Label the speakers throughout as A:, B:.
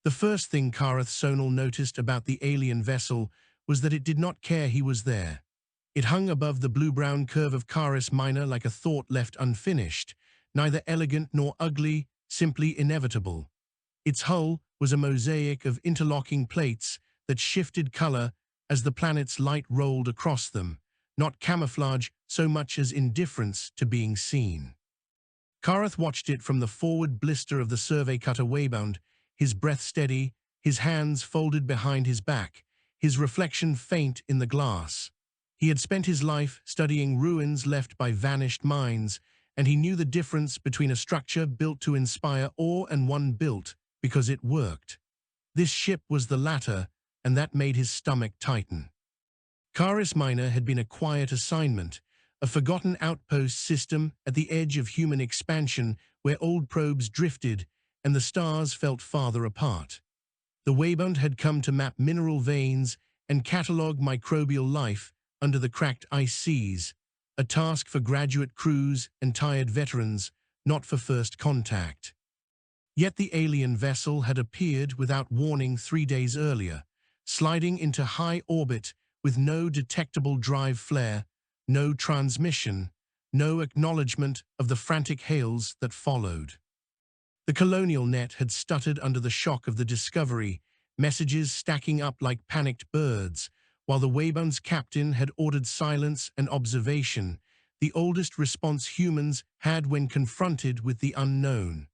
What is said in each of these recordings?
A: The first thing Kareth Sonal noticed about the alien vessel was that it did not care he was there. It hung above the blue-brown curve of Caris Minor like a thought left unfinished, neither elegant nor ugly, simply inevitable. Its hull was a mosaic of interlocking plates that shifted color as the planet's light rolled across them, not camouflage so much as indifference to being seen. Kareth watched it from the forward blister of the survey cutter Waybound, his breath steady, his hands folded behind his back, his reflection faint in the glass. He had spent his life studying ruins left by vanished minds, and he knew the difference between a structure built to inspire awe and one built because it worked. This ship was the latter, and that made his stomach tighten. Caris Minor had been a quiet assignment, a forgotten outpost system at the edge of human expansion where old probes drifted and the stars felt farther apart. The Waybound had come to map mineral veins and catalog microbial life under the cracked ice seas, a task for graduate crews and tired veterans, not for first contact. Yet the alien vessel had appeared without warning 3 days earlier, sliding into high orbit with no detectable drive flare, no transmission, no acknowledgement of the frantic hails that followed. The colonial net had stuttered under the shock of the discovery, messages stacking up like panicked birds, while the Waybound's captain had ordered silence and observation, the oldest response humans had when confronted with the unknown.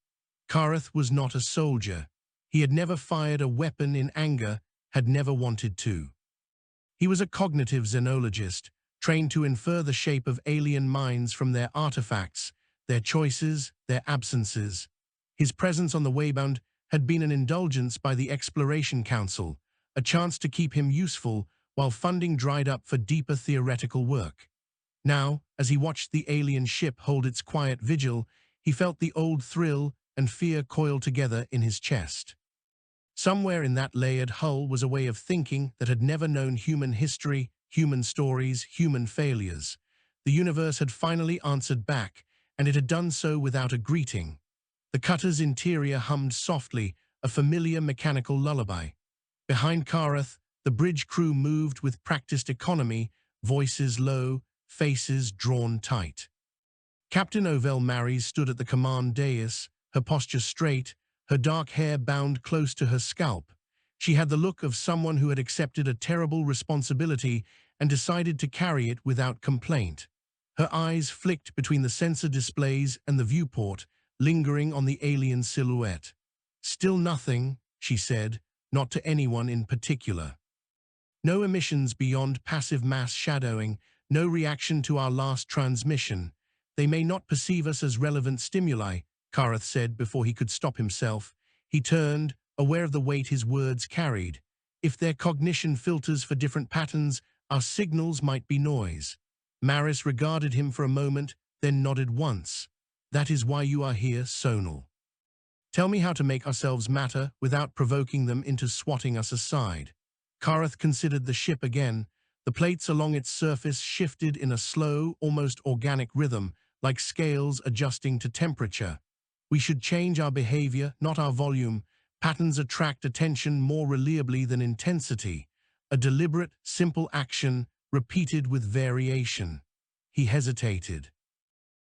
A: Kareth was not a soldier. He had never fired a weapon in anger, had never wanted to. He was a cognitive xenologist, trained to infer the shape of alien minds from their artifacts, their choices, their absences. His presence on the Waybound had been an indulgence by the Exploration Council, a chance to keep him useful while funding dried up for deeper theoretical work. Now, as he watched the alien ship hold its quiet vigil, he felt the old thrill and fear coil together in his chest. Somewhere in that layered hull was a way of thinking that had never known human history, human stories, human failures. The universe had finally answered back, and it had done so without a greeting. The cutter's interior hummed softly, a familiar mechanical lullaby. Behind Kareth, the bridge crew moved with practiced economy, voices low, faces drawn tight. Captain Ovell Maries stood at the command dais, her posture straight, her dark hair bound close to her scalp. She had the look of someone who had accepted a terrible responsibility and decided to carry it without complaint. Her eyes flicked between the sensor displays and the viewport, lingering on the alien silhouette. "Still nothing," she said, not to anyone in particular. "No emissions beyond passive mass shadowing, no reaction to our last transmission. They may not perceive us as relevant stimuli," Kareth said before he could stop himself. He turned, aware of the weight his words carried. If their cognition filters for different patterns, our signals might be noise. Maris regarded him for a moment, then nodded once. "That is why you are here, Sonal. Tell me how to make ourselves matter without provoking them into swatting us aside." Kareth considered the ship again. The plates along its surface shifted in a slow, almost organic rhythm, like scales adjusting to temperature. "We should change our behavior, not our volume. Patterns attract attention more reliably than intensity. A deliberate, simple action, repeated with variation." He hesitated.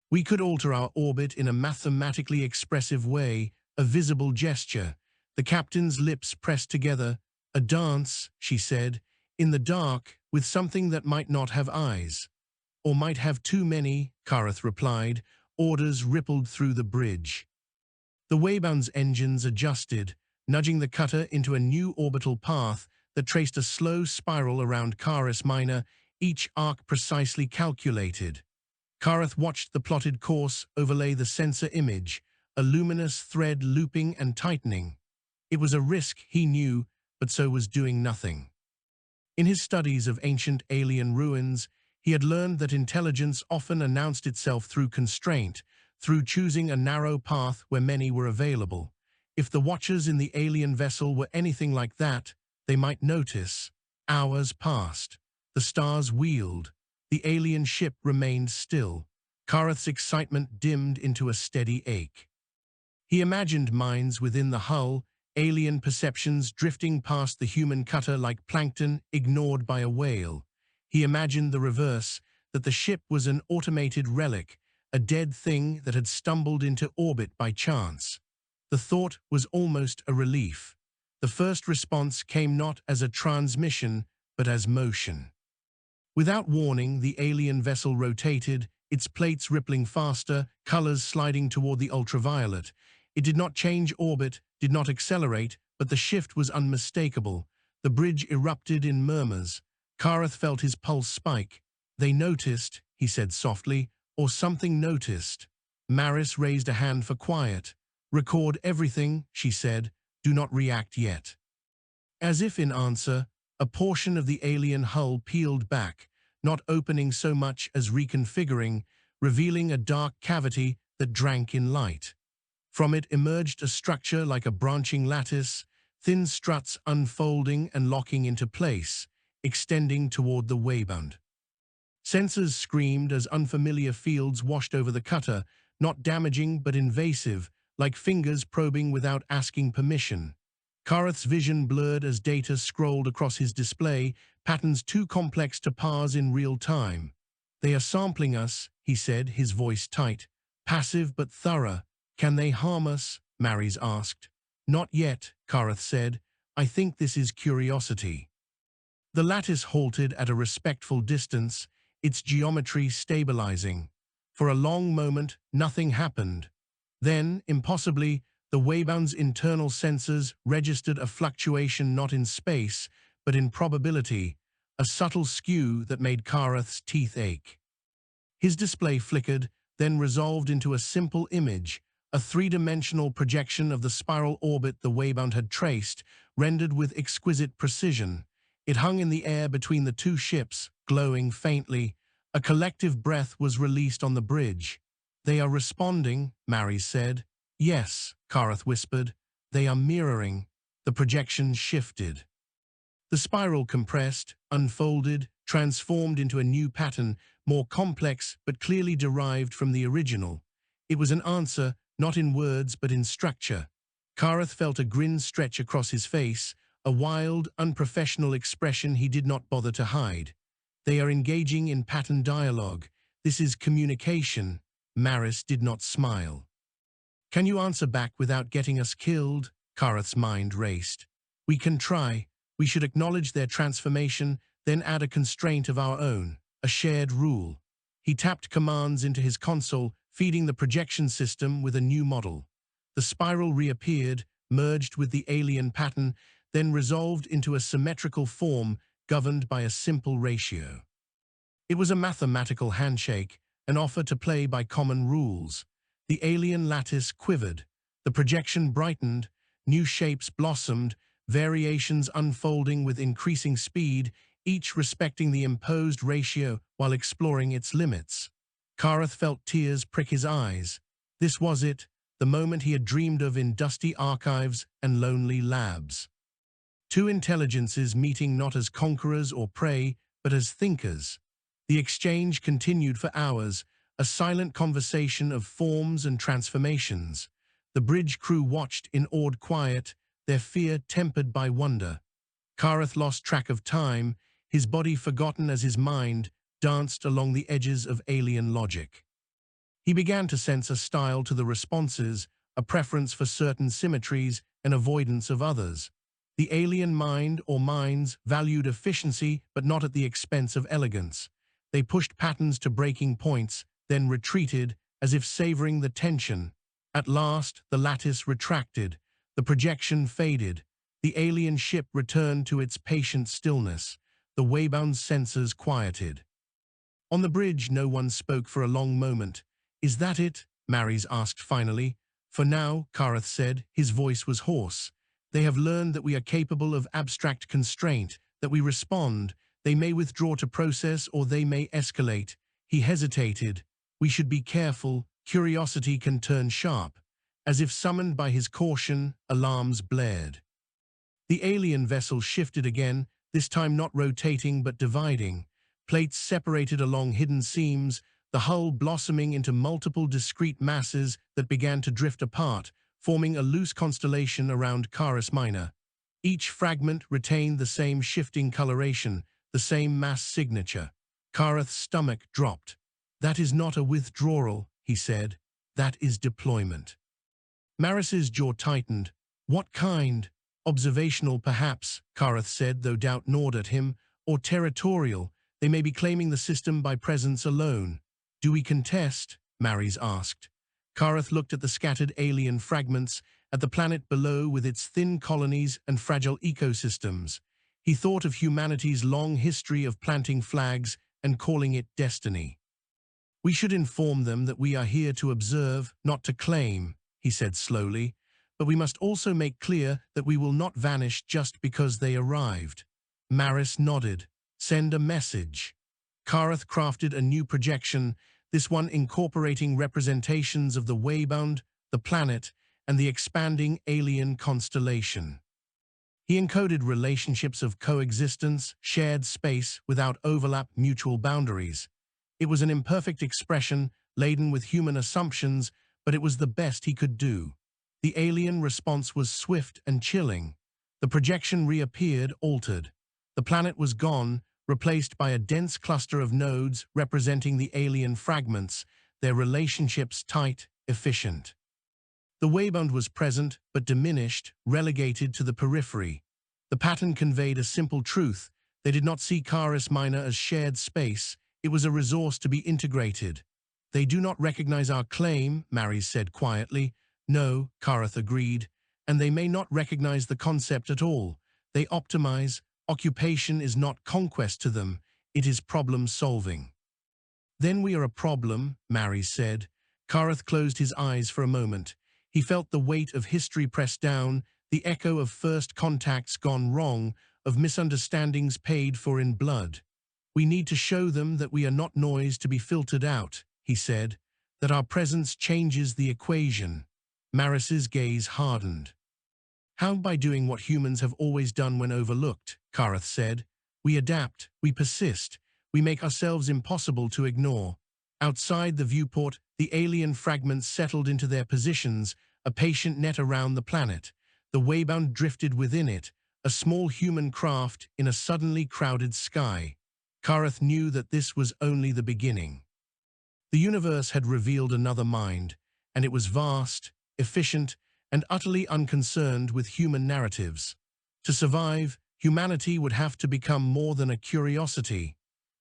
A: "We could alter our orbit in a mathematically expressive way, a visible gesture." The captain's lips pressed together. "A dance," she said, "in the dark, with something that might not have eyes." "Or might have too many," Kareth replied. Orders rippled through the bridge. The Waybound's engines adjusted, nudging the cutter into a new orbital path that traced a slow spiral around Caris Minor, each arc precisely calculated. Kareth watched the plotted course overlay the sensor image, a luminous thread looping and tightening. It was a risk, he knew, but so was doing nothing. In his studies of ancient alien ruins, he had learned that intelligence often announced itself through constraint, through choosing a narrow path where many were available. If the watchers in the alien vessel were anything like that, they might notice. Hours passed. The stars wheeled. The alien ship remained still. Kareth's excitement dimmed into a steady ache. He imagined minds within the hull, alien perceptions drifting past the human cutter like plankton ignored by a whale. He imagined the reverse, that the ship was an automated relic, a dead thing that had stumbled into orbit by chance. The thought was almost a relief. The first response came not as a transmission, but as motion. Without warning, the alien vessel rotated, its plates rippling faster, colors sliding toward the ultraviolet. It did not change orbit, did not accelerate, but the shift was unmistakable. The bridge erupted in murmurs. Kareth felt his pulse spike. "They noticed," he said softly, "or something noticed." Maris raised a hand for quiet. "Record everything," she said. "Do not react yet." As if in answer, a portion of the alien hull peeled back, not opening so much as reconfiguring, revealing a dark cavity that drank in light. From it emerged a structure like a branching lattice, thin struts unfolding and locking into place, extending toward the waybound. Sensors screamed as unfamiliar fields washed over the cutter, not damaging but invasive, like fingers probing without asking permission. Kareth's vision blurred as data scrolled across his display, patterns too complex to parse in real time. "They are sampling us," he said, his voice tight. "Passive but thorough. Can they harm us?" Maris asked. "Not yet," Kareth said. "I think this is curiosity." The lattice halted at a respectful distance, its geometry stabilizing. For a long moment, nothing happened. Then, impossibly, the waybound's internal sensors registered a fluctuation not in space, but in probability, a subtle skew that made Kareth's teeth ache. His display flickered, then resolved into a simple image, a three-dimensional projection of the spiral orbit the waybound had traced, rendered with exquisite precision. It hung in the air between the two ships, glowing faintly. A collective breath was released on the bridge. "They are responding," Maris said. "Yes," Kareth whispered. "They are mirroring." The projection shifted. The spiral compressed, unfolded, transformed into a new pattern, more complex but clearly derived from the original. It was an answer, not in words but in structure. Kareth felt a grin stretch across his face, a wild, unprofessional expression he did not bother to hide. "They are engaging in pattern dialogue. This is communication." Maris did not smile. "Can you answer back without getting us killed?" Kareth's mind raced. "We can try. We should acknowledge their transformation, then add a constraint of our own, a shared rule." He tapped commands into his console, feeding the projection system with a new model. The spiral reappeared, merged with the alien pattern, then resolved into a symmetrical form governed by a simple ratio. It was a mathematical handshake, an offer to play by common rules. The alien lattice quivered. The projection brightened. New shapes blossomed, variations unfolding with increasing speed, each respecting the imposed ratio while exploring its limits. Kareth felt tears prick his eyes. This was it, the moment he had dreamed of in dusty archives and lonely labs. Two intelligences meeting not as conquerors or prey, but as thinkers. The exchange continued for hours, a silent conversation of forms and transformations. The bridge crew watched in awed quiet, their fear tempered by wonder. Kareth lost track of time, his body forgotten as his mind danced along the edges of alien logic. He began to sense a style to the responses, a preference for certain symmetries, an avoidance of others. The alien mind or minds valued efficiency but not at the expense of elegance. They pushed patterns to breaking points, then retreated, as if savoring the tension. At last, the lattice retracted. The projection faded. The alien ship returned to its patient stillness. The waybound's sensors quieted. On the bridge, no one spoke for a long moment. "Is that it?" Maris asked finally. "For now," Kareth said, his voice was hoarse. "They have learned that we are capable of abstract constraint, that we respond. They may withdraw to process or they may escalate." He hesitated. "We should be careful. Curiosity can turn sharp." As if summoned by his caution, alarms blared. The alien vessel shifted again, this time not rotating but dividing. Plates separated along hidden seams, the hull blossoming into multiple discrete masses that began to drift apart, forming a loose constellation around Caris Minor. Each fragment retained the same shifting coloration, the same mass signature. Kareth's stomach dropped. "That is not a withdrawal," he said. "That is deployment." Maris's jaw tightened. "What kind?" "Observational, perhaps," Kareth said, though doubt gnawed at him. "Or territorial. They may be claiming the system by presence alone." "Do we contest?" Maris asked. Kareth looked at the scattered alien fragments, at the planet below with its thin colonies and fragile ecosystems. He thought of humanity's long history of planting flags and calling it destiny. "We should inform them that we are here to observe, not to claim," he said slowly, "but we must also make clear that we will not vanish just because they arrived." Maris nodded. "Send a message." Kareth crafted a new projection, this one incorporating representations of the waybound, the planet, and the expanding alien constellation. He encoded relationships of coexistence, shared space without overlap, mutual boundaries. It was an imperfect expression, laden with human assumptions, but it was the best he could do. The alien response was swift and chilling. The projection reappeared, altered. The planet was gone, replaced by a dense cluster of nodes representing the alien fragments, their relationships tight, efficient. The waybound was present, but diminished, relegated to the periphery. The pattern conveyed a simple truth. They did not see Caris Minor as shared space. It was a resource to be integrated. "They do not recognize our claim," Maris said quietly. "No," Kareth agreed, "and they may not recognize the concept at all. They optimize. Occupation is not conquest to them. It is problem-solving." "Then we are a problem," Maris said. Kareth closed his eyes for a moment. He felt the weight of history pressed down, the echo of first contacts gone wrong, of misunderstandings paid for in blood. "We need to show them that we are not noise to be filtered out," he said, "that our presence changes the equation." Maris's gaze hardened. "How? By doing what humans have always done when overlooked," Kareth said. "We adapt, we persist, we make ourselves impossible to ignore." Outside the viewport, the alien fragments settled into their positions, a patient net around the planet. The waybound drifted within it, a small human craft in a suddenly crowded sky. Kareth knew that this was only the beginning. The universe had revealed another mind, and it was vast, efficient, and utterly unconcerned with human narratives. To survive, humanity would have to become more than a curiosity.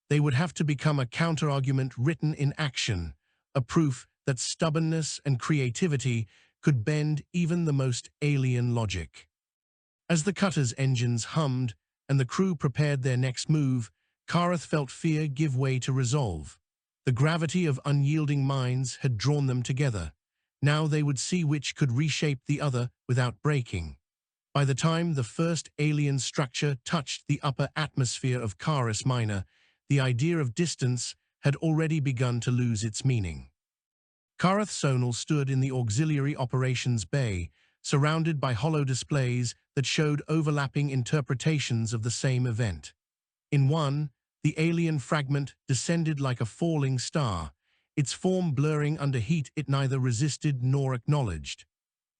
A: They would have to become a counterargument written in action, a proof that stubbornness and creativity could bend even the most alien logic. As the cutter's engines hummed and the crew prepared their next move, Kareth felt fear give way to resolve. The gravity of unyielding minds had drawn them together. Now they would see which could reshape the other without breaking. By the time the first alien structure touched the upper atmosphere of Caris Minor, the idea of distance had already begun to lose its meaning. Kareth Sonal stood in the auxiliary operations bay, surrounded by hollow displays that showed overlapping interpretations of the same event. In one, the alien fragment descended like a falling star, its form blurring under heat it neither resisted nor acknowledged.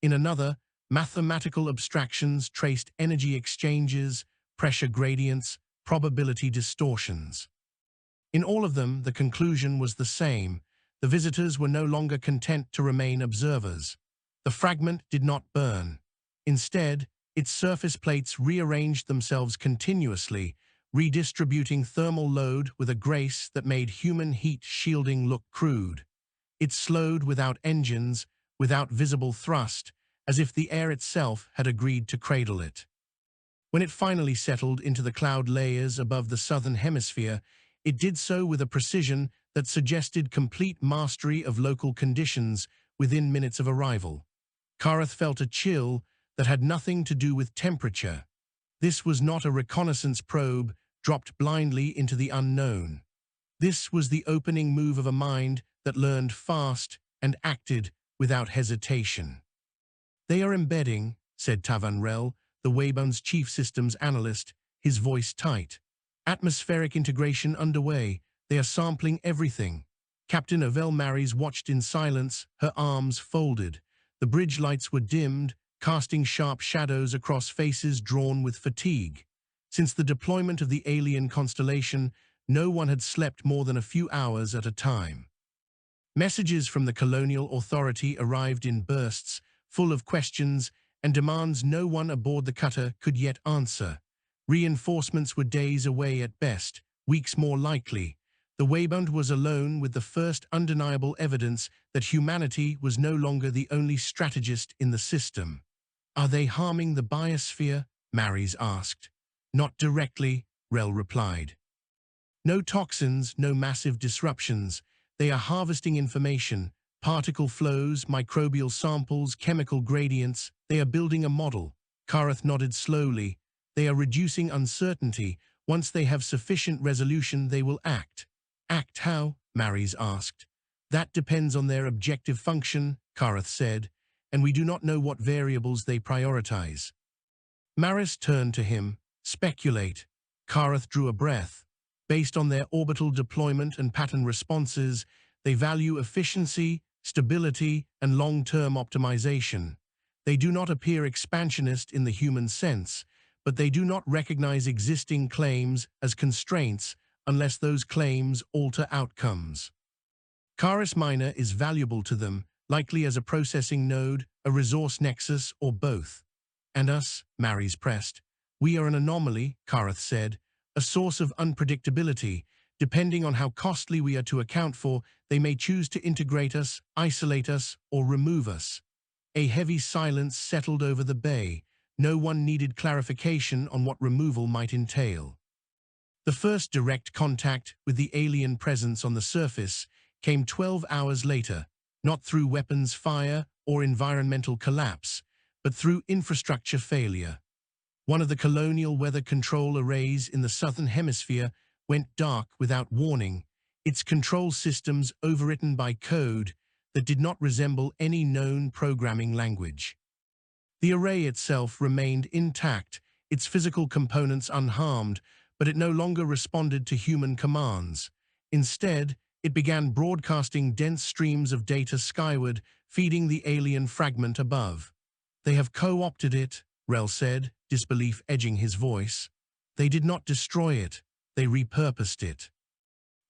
A: In another, mathematical abstractions traced energy exchanges, pressure gradients, probability distortions. In all of them, the conclusion was the same. The visitors were no longer content to remain observers. The fragment did not burn. Instead, its surface plates rearranged themselves continuously, redistributing thermal load with a grace that made human heat shielding look crude. It slowed without engines, without visible thrust, as if the air itself had agreed to cradle it. When it finally settled into the cloud layers above the southern hemisphere, it did so with a precision that suggested complete mastery of local conditions within minutes of arrival. Kareth felt a chill that had nothing to do with temperature. This was not a reconnaissance probe dropped blindly into the unknown. This was the opening move of a mind that learned fast and acted without hesitation. "They are embedding," said Tavanrel, the Waybound's chief systems analyst, his voice tight. "Atmospheric integration underway. They are sampling everything." Captain Avel Maris watched in silence, her arms folded. The bridge lights were dimmed, casting sharp shadows across faces drawn with fatigue. Since the deployment of the alien constellation, no one had slept more than a few hours at a time. Messages from the colonial authority arrived in bursts, full of questions and demands no one aboard the cutter could yet answer. Reinforcements were days away at best, weeks more likely. The Waybound was alone with the first undeniable evidence that humanity was no longer the only strategist in the system. "Are they harming the biosphere?" Maris asked. "Not directly," Rel replied. "No toxins, no massive disruptions. They are harvesting information, particle flows, microbial samples, chemical gradients. They are building a model." Karath nodded slowly. "They are reducing uncertainty. Once they have sufficient resolution, they will act." "Act how?" Maris asked. "That depends on their objective function," Karath said, "and we do not know what variables they prioritize." Maris turned to him. "Speculate." Karath drew a breath. "Based on their orbital deployment and pattern responses, they value efficiency, stability, and long-term optimization. They do not appear expansionist in the human sense, but they do not recognize existing claims as constraints unless those claims alter outcomes. Karis Minor is valuable to them, likely as a processing node, a resource nexus, or both. And us, Maris pressed. "We are an anomaly," Karath said, "a source of unpredictability. Depending on how costly we are to account for, they may choose to integrate us, isolate us, or remove us." A heavy silence settled over the bay. No one needed clarification on what removal might entail. The first direct contact with the alien presence on the surface came 12 hours later, not through weapons fire or environmental collapse, but through infrastructure failure. One of the colonial weather control arrays in the southern hemisphere went dark without warning, its control systems overwritten by code that did not resemble any known programming language. The array itself remained intact, its physical components unharmed, but it no longer responded to human commands. Instead, it began broadcasting dense streams of data skyward, feeding the alien fragment above. "They have co-opted it," Rel said, disbelief edging his voice. "They did not destroy it, they repurposed it."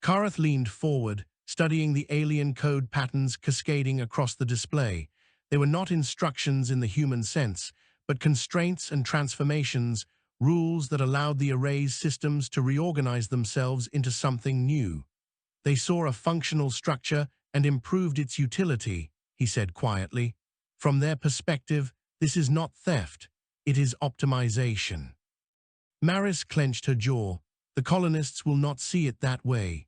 A: Karath leaned forward, studying the alien code patterns cascading across the display. They were not instructions in the human sense, but constraints and transformations, rules that allowed the array's systems to reorganize themselves into something new. "They saw a functional structure and improved its utility," he said quietly. "From their perspective, this is not theft, it is optimization." Maris clenched her jaw. "The colonists will not see it that way."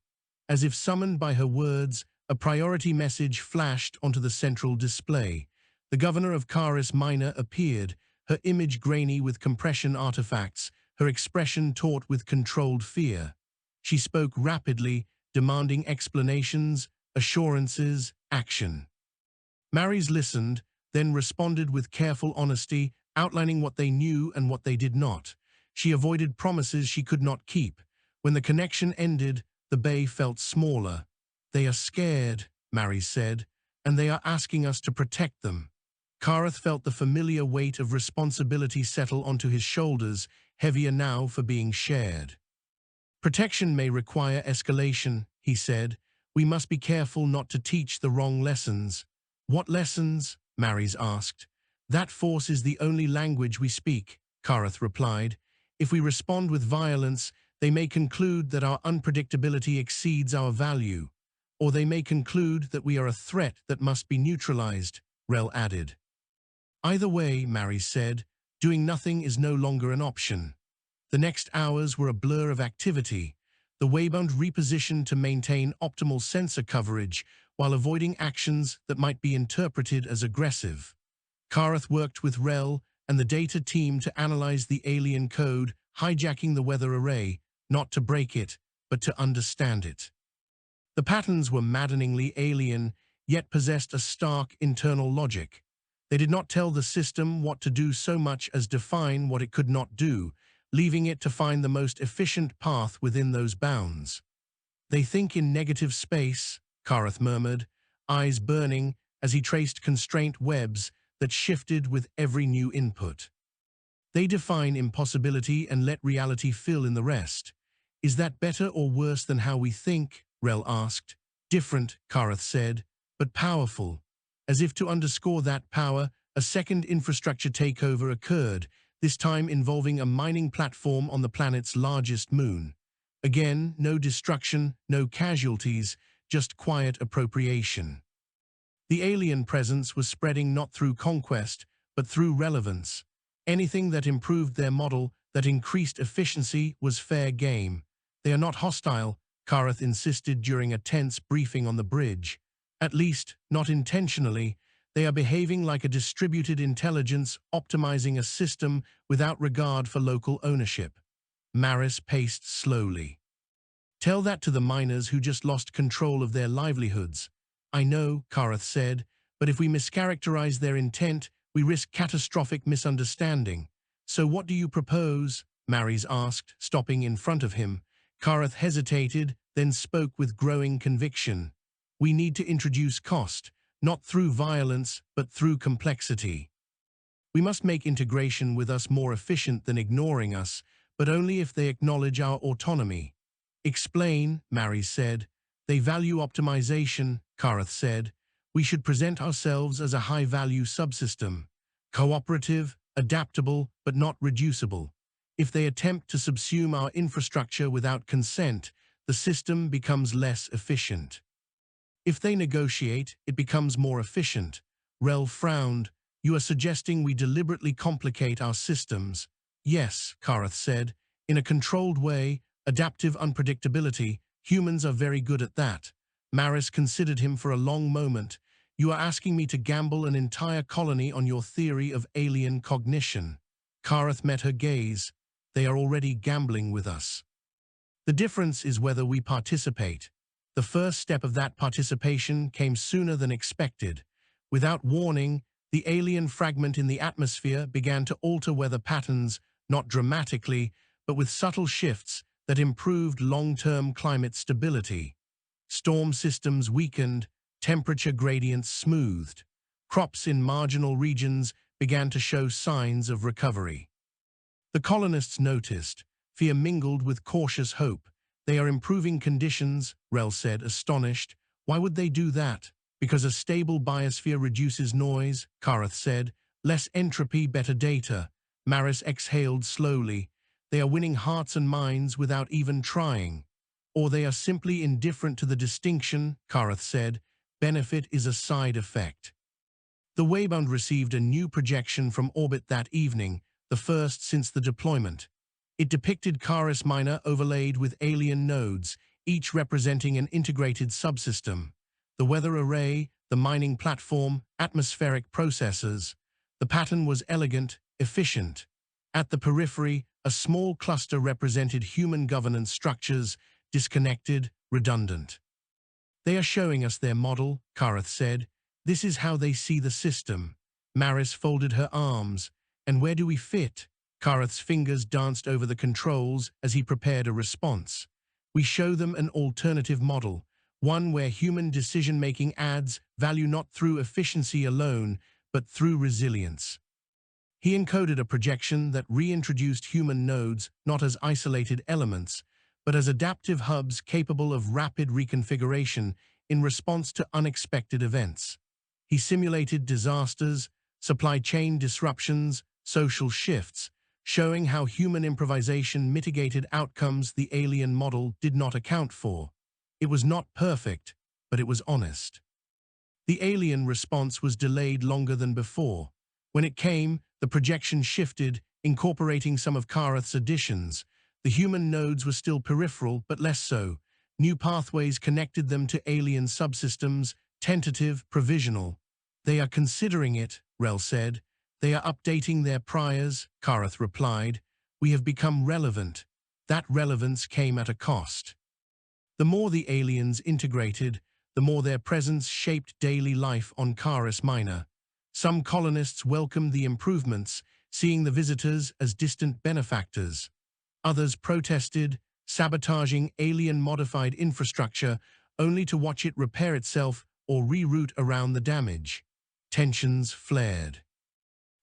A: As if summoned by her words, a priority message flashed onto the central display. The governor of Karis Minor appeared, her image grainy with compression artifacts, her expression taut with controlled fear. She spoke rapidly, demanding explanations, assurances, action. Maris listened, then responded with careful honesty, outlining what they knew and what they did not. She avoided promises she could not keep. When the connection ended, the bay felt smaller. "They are scared," Maris said, "and they are asking us to protect them." Karath felt the familiar weight of responsibility settle onto his shoulders, heavier now for being shared. "Protection may require escalation," he said. "We must be careful not to teach the wrong lessons." "What lessons?" Maris asked. "That force is the only language we speak," Karath replied. "If we respond with violence, they may conclude that our unpredictability exceeds our value. Or they may conclude that we are a threat that must be neutralized," Rel added. "Either way," Maris said, "doing nothing is no longer an option." The next hours were a blur of activity. The Waybound repositioned to maintain optimal sensor coverage while avoiding actions that might be interpreted as aggressive. Karath worked with Rel and the data team to analyze the alien code, hijacking the weather array, not to break it, but to understand it. The patterns were maddeningly alien, yet possessed a stark internal logic. They did not tell the system what to do so much as define what it could not do, leaving it to find the most efficient path within those bounds. "They think in negative space," Karath murmured, eyes burning as he traced constraint webs that shifted with every new input. They define impossibility and let reality fill in the rest. Is that better or worse than how we think? Rel asked. Different, Karath said, but powerful. As if to underscore that power, a second infrastructure takeover occurred, this time involving a mining platform on the planet's largest moon. Again, no destruction, no casualties, just quiet appropriation. The alien presence was spreading not through conquest, but through relevance. Anything that improved their model, that increased efficiency, was fair game. They are not hostile, Karath insisted during a tense briefing on the bridge. At least, not intentionally. They are behaving like a distributed intelligence, optimizing a system without regard for local ownership. Maris paced slowly. Tell that to the miners who just lost control of their livelihoods. I know, Karath said, but if we mischaracterize their intent, we risk catastrophic misunderstanding. So what do you propose? Maris asked, stopping in front of him. Karath hesitated, then spoke with growing conviction. We need to introduce cost, not through violence, but through complexity. We must make integration with us more efficient than ignoring us, but only if they acknowledge our autonomy. Explain, Maris said. They value optimization, Karath said. We should present ourselves as a high-value subsystem. Cooperative, adaptable, but not reducible. If they attempt to subsume our infrastructure without consent, the system becomes less efficient. If they negotiate, it becomes more efficient. Rel frowned. You are suggesting we deliberately complicate our systems. Yes, Karath said. In a controlled way, adaptive unpredictability, humans are very good at that. Maris considered him for a long moment. You are asking me to gamble an entire colony on your theory of alien cognition. Karath met her gaze. They are already gambling with us. The difference is whether we participate. The first step of that participation came sooner than expected. Without warning, the alien fragment in the atmosphere began to alter weather patterns, not dramatically, but with subtle shifts that improved long-term climate stability. Storm systems weakened, temperature gradients smoothed. Crops in marginal regions began to show signs of recovery. The colonists noticed. Fear mingled with cautious hope. They are improving conditions, Rel said, astonished. Why would they do that? Because a stable biosphere reduces noise, Karath said. Less entropy, better data. Maris exhaled slowly. They are winning hearts and minds without even trying. Or they are simply indifferent to the distinction, Karath said. Benefit is a side effect. The Waybound received a new projection from orbit that evening, the first since the deployment. It depicted Karis Minor overlaid with alien nodes, each representing an integrated subsystem. The weather array, the mining platform, atmospheric processors. The pattern was elegant, efficient. At the periphery, a small cluster represented human governance structures, disconnected, redundant. They are showing us their model, Karath said. This is how they see the system. Maris folded her arms. And where do we fit? Karath's fingers danced over the controls as he prepared a response. We show them an alternative model, one where human decision-making adds value not through efficiency alone, but through resilience. He encoded a projection that reintroduced human nodes not as isolated elements, but as adaptive hubs capable of rapid reconfiguration in response to unexpected events. He simulated disasters, supply chain disruptions, social shifts, showing how human improvisation mitigated outcomes the alien model did not account for. It was not perfect, but it was honest. The alien response was delayed longer than before. When it came, the projection shifted, incorporating some of Karath's additions. The human nodes were still peripheral, but less so. New pathways connected them to alien subsystems, tentative, provisional. They are considering it, Rel said. They are updating their priors, Karath replied. We have become relevant. That relevance came at a cost. The more the aliens integrated, the more their presence shaped daily life on Karis Minor. Some colonists welcomed the improvements, seeing the visitors as distant benefactors. Others protested, sabotaging alien-modified infrastructure only to watch it repair itself or reroute around the damage. Tensions flared.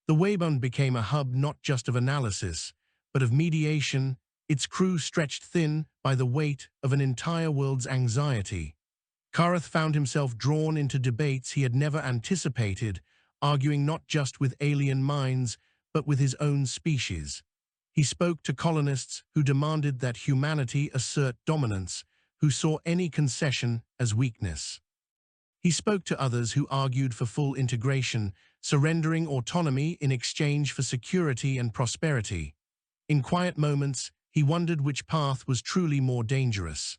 A: The Waybound became a hub not just of analysis, but of mediation, its crew stretched thin by the weight of an entire world's anxiety. Kareth found himself drawn into debates he had never anticipated, arguing not just with alien minds, but with his own species. He spoke to colonists who demanded that humanity assert dominance, who saw any concession as weakness. He spoke to others who argued for full integration, surrendering autonomy in exchange for security and prosperity. In quiet moments, he wondered which path was truly more dangerous.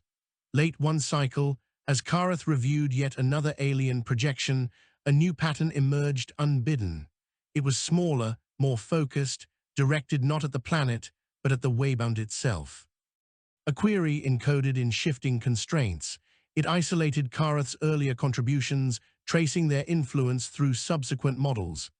A: Late one cycle, as Kareth reviewed yet another alien projection, a new pattern emerged unbidden. It was smaller, more focused, directed not at the planet, but at the Waybound itself. A query encoded in shifting constraints. It isolated Kareth's earlier contributions, tracing their influence through subsequent models.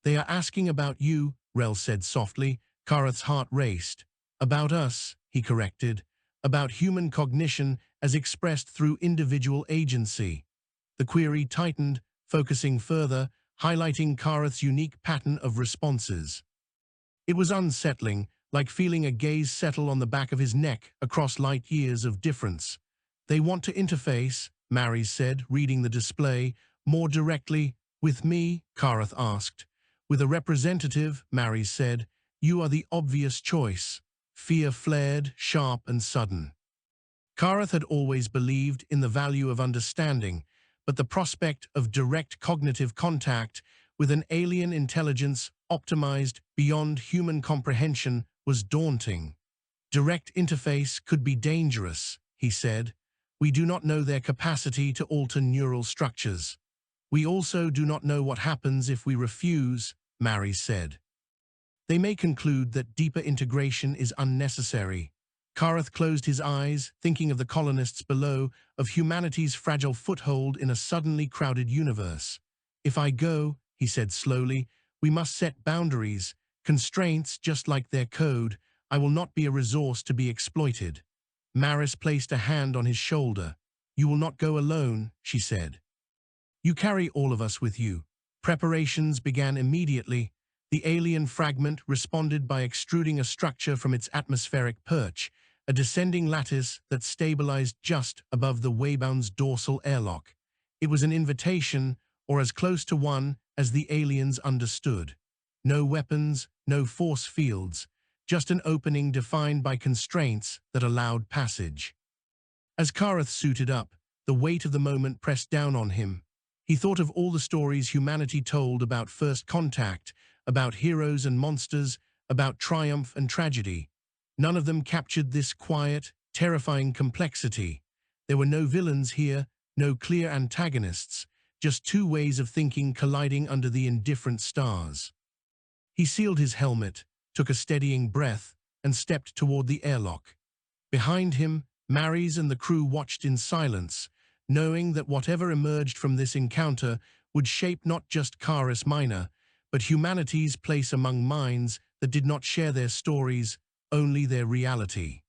A: "They are asking about you," Rel said softly. Kareth's heart raced. "About us," he corrected. "About human cognition as expressed through individual agency." The query tightened, focusing further, highlighting Kareth's unique pattern of responses. It was unsettling, like feeling a gaze settle on the back of his neck across light years of difference. "They want to interface," Maris said, reading the display. "More directly, with me?" Kareth asked. "With a representative," Maris said. "You are the obvious choice." Fear flared, sharp and sudden. Kareth had always believed in the value of understanding, but the prospect of direct cognitive contact with an alien intelligence optimized beyond human comprehension was daunting. "Direct interface could be dangerous," he said. "We do not know their capacity to alter neural structures. We also do not know what happens if we refuse," Maris said. "They may conclude that deeper integration is unnecessary." Kareth closed his eyes, thinking of the colonists below, of humanity's fragile foothold in a suddenly crowded universe. "If I go," he said slowly, "we must set boundaries, constraints just like their code. I will not be a resource to be exploited." Maris placed a hand on his shoulder. "You will not go alone," she said. "You carry all of us with you." Preparations began immediately. The alien fragment responded by extruding a structure from its atmospheric perch, a descending lattice that stabilized just above the Waybound's dorsal airlock. It was an invitation, or as close to one as the aliens understood. No weapons, no force fields, just an opening defined by constraints that allowed passage. As Kareth suited up, the weight of the moment pressed down on him. He thought of all the stories humanity told about first contact, about heroes and monsters, about triumph and tragedy. None of them captured this quiet, terrifying complexity. There were no villains here, no clear antagonists, just two ways of thinking colliding under the indifferent stars. He sealed his helmet, took a steadying breath, and stepped toward the airlock. Behind him, Maris and the crew watched in silence, knowing that whatever emerged from this encounter would shape not just Kareth Minor, but humanity's place among minds that did not share their stories, only their reality.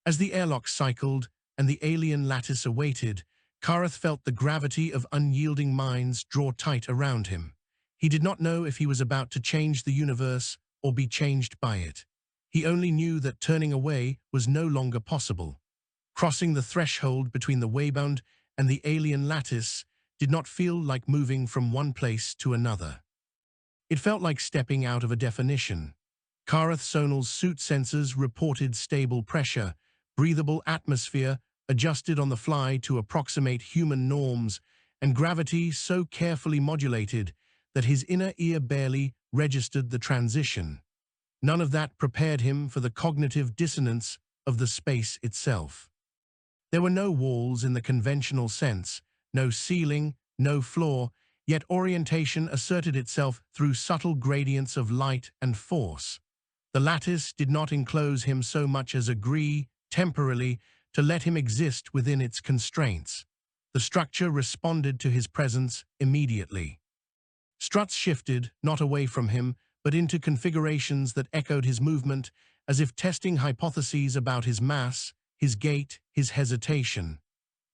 A: As the airlock cycled and the alien lattice awaited, Kareth felt the gravity of unyielding minds draw tight around him. He did not know if he was about to change the universe or be changed by it. He only knew that turning away was no longer possible. Crossing the threshold between the Waybound and the alien lattice did not feel like moving from one place to another. It felt like stepping out of a definition. Kareth Sonal's suit sensors reported stable pressure, breathable atmosphere adjusted on the fly to approximate human norms, and gravity so carefully modulated that his inner ear barely registered the transition. None of that prepared him for the cognitive dissonance of the space itself. There were no walls in the conventional sense, no ceiling, no floor, yet orientation asserted itself through subtle gradients of light and force. The lattice did not enclose him so much as agree, temporarily, to let him exist within its constraints. The structure responded to his presence immediately. Struts shifted, not away from him, but into configurations that echoed his movement, as if testing hypotheses about his mass, his gait, his hesitation.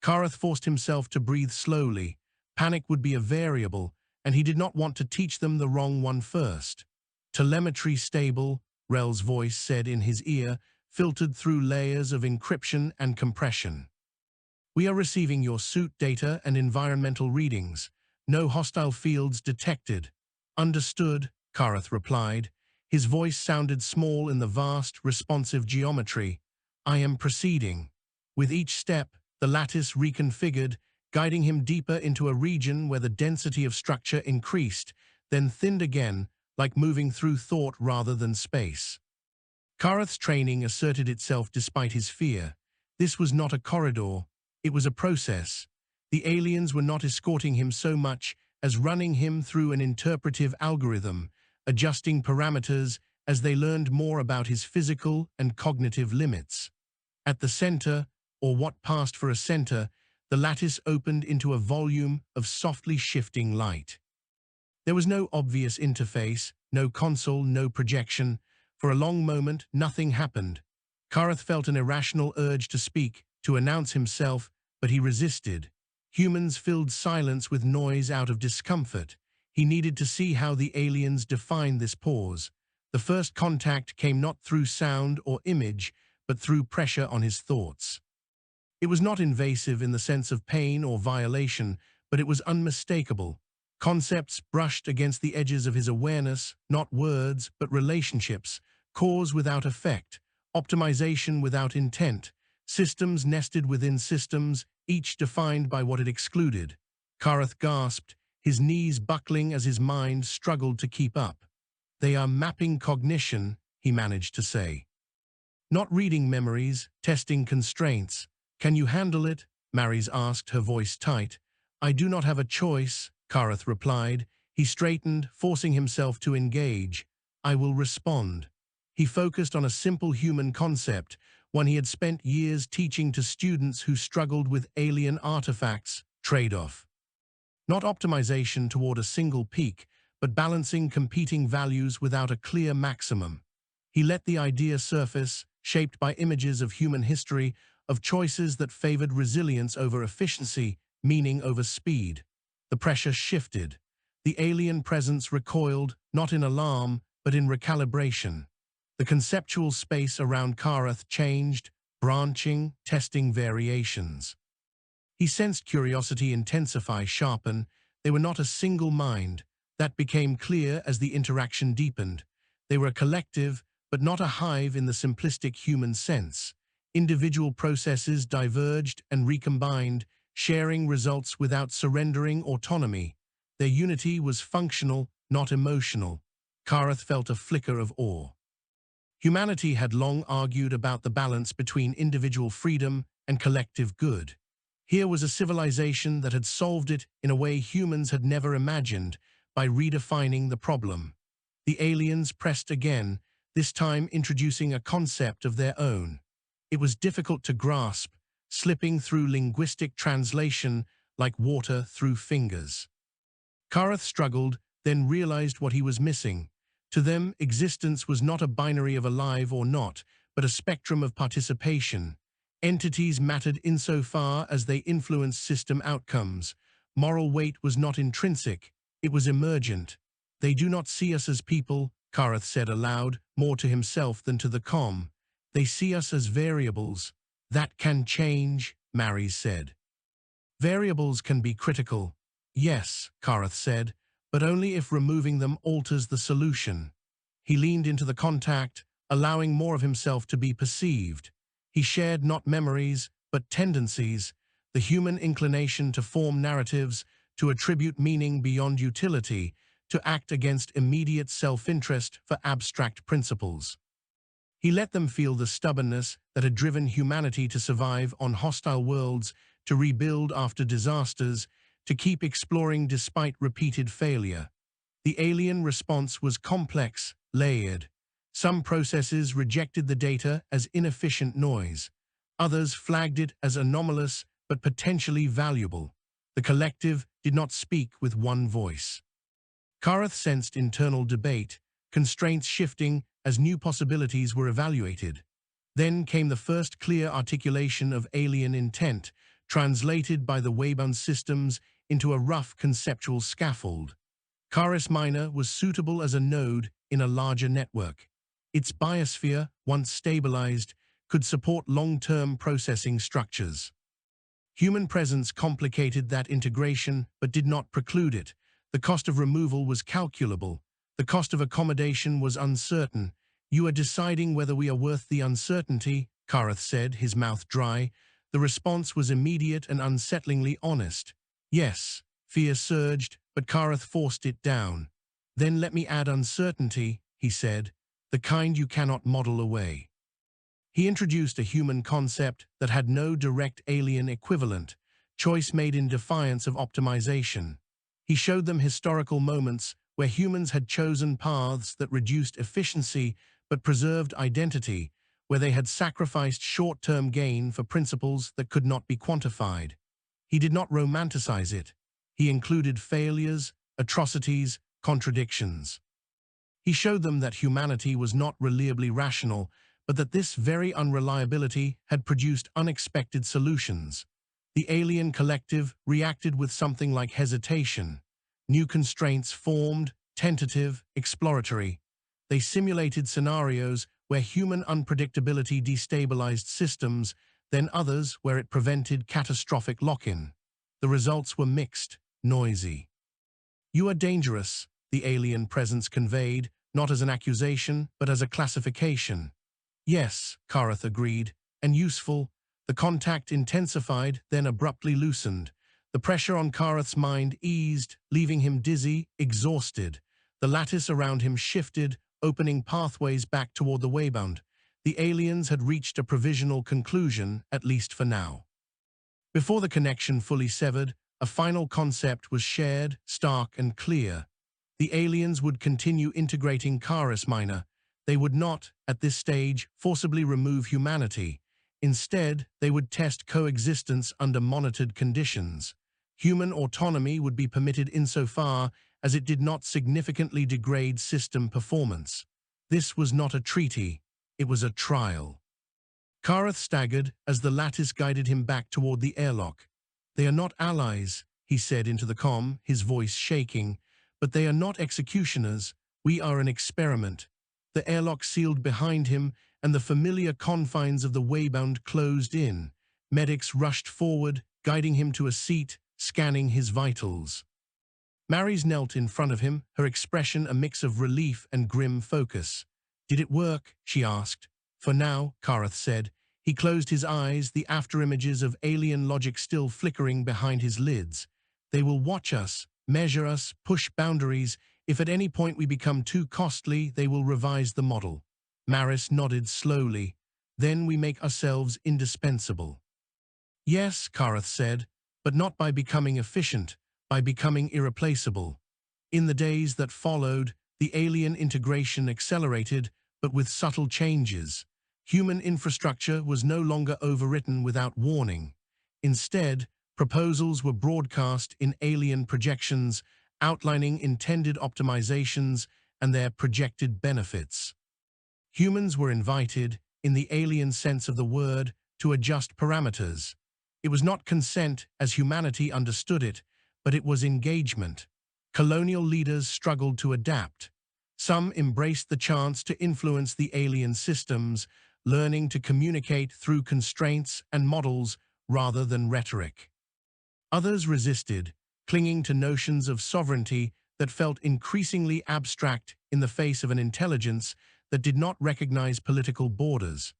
A: Kareth forced himself to breathe slowly. Panic would be a variable, and he did not want to teach them the wrong one first. Telemetry stable, Rel's voice said in his ear, filtered through layers of encryption and compression. We are receiving your suit data and environmental readings. No hostile fields detected. Understood, Karath replied. His voice sounded small in the vast, responsive geometry. I am proceeding. With each step, the lattice reconfigured, guiding him deeper into a region where the density of structure increased, then thinned again, like moving through thought rather than space. Karath's training asserted itself despite his fear. This was not a corridor, it was a process. The aliens were not escorting him so much as running him through an interpretive algorithm, adjusting parameters as they learned more about his physical and cognitive limits. At the center, or what passed for a center, the lattice opened into a volume of softly shifting light. There was no obvious interface, no console, no projection. For a long moment, nothing happened. Karath felt an irrational urge to speak, to announce himself, but he resisted. Humans filled silence with noise out of discomfort. He needed to see how the aliens defined this pause. The first contact came not through sound or image, but through pressure on his thoughts. It was not invasive in the sense of pain or violation, but it was unmistakable. Concepts brushed against the edges of his awareness, not words, but relationships, cause without effect, optimization without intent, systems nested within systems, each defined by what it excluded. Karath gasped, his knees buckling as his mind struggled to keep up. They are mapping cognition, he managed to say. Not reading memories, testing constraints. Can you handle it? Mary's asked, her voice tight. I do not have a choice, Karath replied. He straightened, forcing himself to engage. I will respond. He focused on a simple human concept, one he had spent years teaching to students who struggled with alien artifacts, trade-off. Not optimization toward a single peak, but balancing competing values without a clear maximum. He let the idea surface, shaped by images of human history, of choices that favored resilience over efficiency, meaning over speed. The pressure shifted. The alien presence recoiled, not in alarm, but in recalibration. The conceptual space around Karath changed, branching, testing variations. He sensed curiosity intensify, sharpen. They were not a single mind. That became clear as the interaction deepened. They were a collective, but not a hive in the simplistic human sense. Individual processes diverged and recombined, sharing results without surrendering autonomy. Their unity was functional, not emotional. Karath felt a flicker of awe. Humanity had long argued about the balance between individual freedom and collective good. Here was a civilization that had solved it in a way humans had never imagined, by redefining the problem. The aliens pressed again, this time introducing a concept of their own. It was difficult to grasp, slipping through linguistic translation like water through fingers. Karath struggled, then realized what he was missing. To them, existence was not a binary of alive or not, but a spectrum of participation. Entities mattered insofar as they influenced system outcomes. Moral weight was not intrinsic, it was emergent. They do not see us as people, Karath said aloud, more to himself than to the comm. They see us as variables. That can change, Mary's said. Variables can be critical. Yes, Karath said, but only if removing them alters the solution. He leaned into the contact, allowing more of himself to be perceived. He shared not memories, but tendencies, the human inclination to form narratives, to attribute meaning beyond utility, to act against immediate self-interest for abstract principles. He let them feel the stubbornness that had driven humanity to survive on hostile worlds, to rebuild after disasters, to keep exploring despite repeated failure. The alien response was complex, layered. Some processes rejected the data as inefficient noise. Others flagged it as anomalous but potentially valuable. The collective did not speak with one voice. Karath sensed internal debate, constraints shifting as new possibilities were evaluated. Then came the first clear articulation of alien intent, translated by the Waybound systems into a rough conceptual scaffold. Caris Minor was suitable as a node in a larger network. Its biosphere, once stabilized, could support long-term processing structures. Human presence complicated that integration but did not preclude it. The cost of removal was calculable. The cost of accommodation was uncertain. "You are deciding whether we are worth the uncertainty," Kareth said, his mouth dry. The response was immediate and unsettlingly honest. "Yes." Fear surged, but Kareth forced it down. "Then let me add uncertainty," he said, "the kind you cannot model away." He introduced a human concept that had no direct alien equivalent, choice made in defiance of optimization. He showed them historical moments where humans had chosen paths that reduced efficiency but preserved identity, where they had sacrificed short-term gain for principles that could not be quantified. He did not romanticize it. He included failures, atrocities, contradictions. He showed them that humanity was not reliably rational, but that this very unreliability had produced unexpected solutions. The alien collective reacted with something like hesitation. New constraints formed, tentative, exploratory. They simulated scenarios where human unpredictability destabilized systems, then others where it prevented catastrophic lock-in. The results were mixed, noisy. "You are dangerous," the alien presence conveyed, not as an accusation, but as a classification. "Yes," Kareth agreed, "and useful." The contact intensified, then abruptly loosened. The pressure on Kareth's mind eased, leaving him dizzy, exhausted. The lattice around him shifted, opening pathways back toward the waybound. The aliens had reached a provisional conclusion, at least for now. Before the connection fully severed, a final concept was shared, stark and clear. The aliens would continue integrating Caris Minor. They would not, at this stage, forcibly remove humanity. Instead, they would test coexistence under monitored conditions. Human autonomy would be permitted insofar as it did not significantly degrade system performance. This was not a treaty, it was a trial. Kareth staggered as the lattice guided him back toward the airlock. "They are not allies," he said into the comm, his voice shaking, "but they are not executioners. We are an experiment." The airlock sealed behind him, and the familiar confines of the waybound closed in. Medics rushed forward, guiding him to a seat, scanning his vitals. Mary's knelt in front of him, her expression a mix of relief and grim focus. "Did it work?" she asked. "For now," Kareth said. He closed his eyes, the afterimages of alien logic still flickering behind his lids. "They will watch us, measure us, push boundaries. If at any point we become too costly, they will revise the model." Maris nodded slowly. "Then we make ourselves indispensable." "Yes," Kareth said, "but not by becoming efficient, by becoming irreplaceable." In the days that followed, the alien integration accelerated, but with subtle changes. Human infrastructure was no longer overwritten without warning. Instead, proposals were broadcast in alien projections, outlining intended optimizations and their projected benefits. Humans were invited, in the alien sense of the word, to adjust parameters. It was not consent as humanity understood it, but it was engagement. Colonial leaders struggled to adapt. Some embraced the chance to influence the alien systems, learning to communicate through constraints and models rather than rhetoric. Others resisted, clinging to notions of sovereignty that felt increasingly abstract in the face of an intelligence that did not recognize political borders.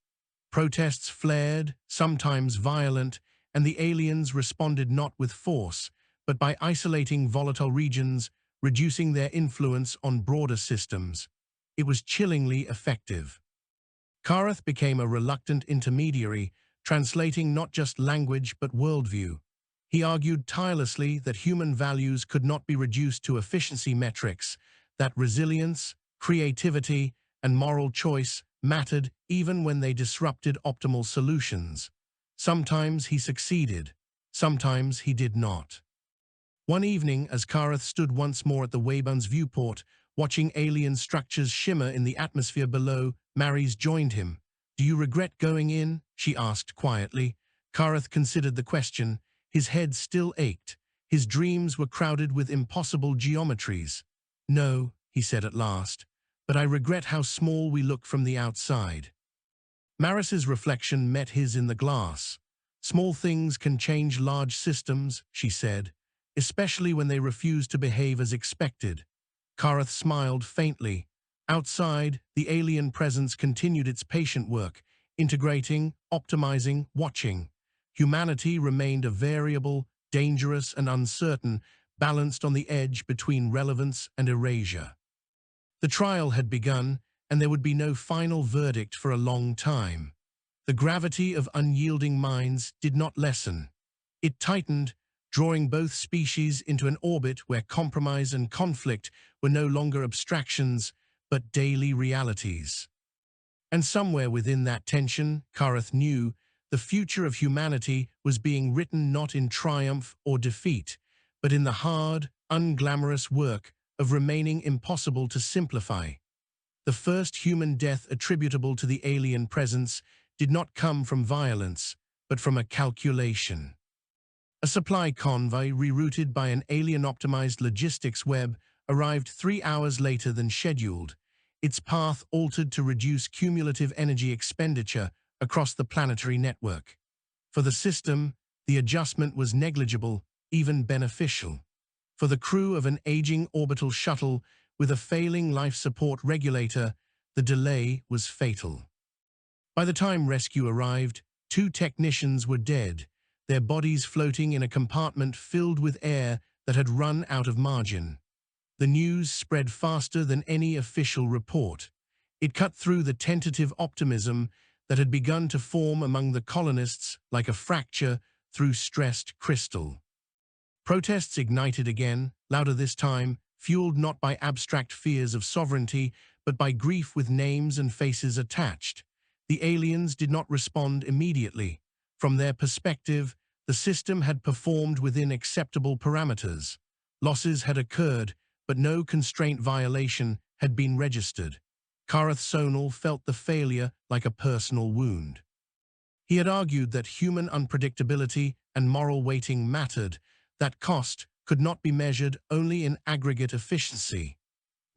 A: Protests flared, sometimes violent, and the aliens responded not with force, but by isolating volatile regions, reducing their influence on broader systems. It was chillingly effective. Kareth became a reluctant intermediary, translating not just language but worldview. He argued tirelessly that human values could not be reduced to efficiency metrics, that resilience, creativity, and moral choice mattered even when they disrupted optimal solutions. Sometimes he succeeded, sometimes he did not. One evening, as Kareth stood once more at the Waybound's viewport, watching alien structures shimmer in the atmosphere below, Mary's joined him. "Do you regret going in?" she asked quietly. Kareth considered the question. His head still ached. His dreams were crowded with impossible geometries. No, he said at last, but I regret how small we look from the outside. Maris's reflection met his in the glass. Small things can change large systems, she said, especially when they refuse to behave as expected. Kareth smiled faintly. Outside, the alien presence continued its patient work, integrating, optimizing, watching. Humanity remained a variable, dangerous and uncertain, balanced on the edge between relevance and erasure. The trial had begun, and there would be no final verdict for a long time. The gravity of unyielding minds did not lessen. It tightened, drawing both species into an orbit where compromise and conflict were no longer abstractions, but daily realities. And somewhere within that tension, Kareth knew, the future of humanity was being written not in triumph or defeat, but in the hard, unglamorous work of remaining impossible to simplify. The first human death attributable to the alien presence did not come from violence, but from a calculation. A supply convoy rerouted by an alien-optimized logistics web arrived 3 hours later than scheduled, its path altered to reduce cumulative energy expenditure across the planetary network. For the system, the adjustment was negligible, even beneficial. For the crew of an aging orbital shuttle with a failing life support regulator, the delay was fatal. By the time rescue arrived, 2 technicians were dead, their bodies floating in a compartment filled with air that had run out of margin. The news spread faster than any official report. It cut through the tentative optimism that had begun to form among the colonists like a fracture through stressed crystal. Protests ignited again, louder this time, fueled not by abstract fears of sovereignty, but by grief with names and faces attached. The aliens did not respond immediately. From their perspective, the system had performed within acceptable parameters. Losses had occurred, but no constraint violation had been registered. Kareth Sonal felt the failure like a personal wound. He had argued that human unpredictability and moral weighting mattered, that cost could not be measured only in aggregate efficiency.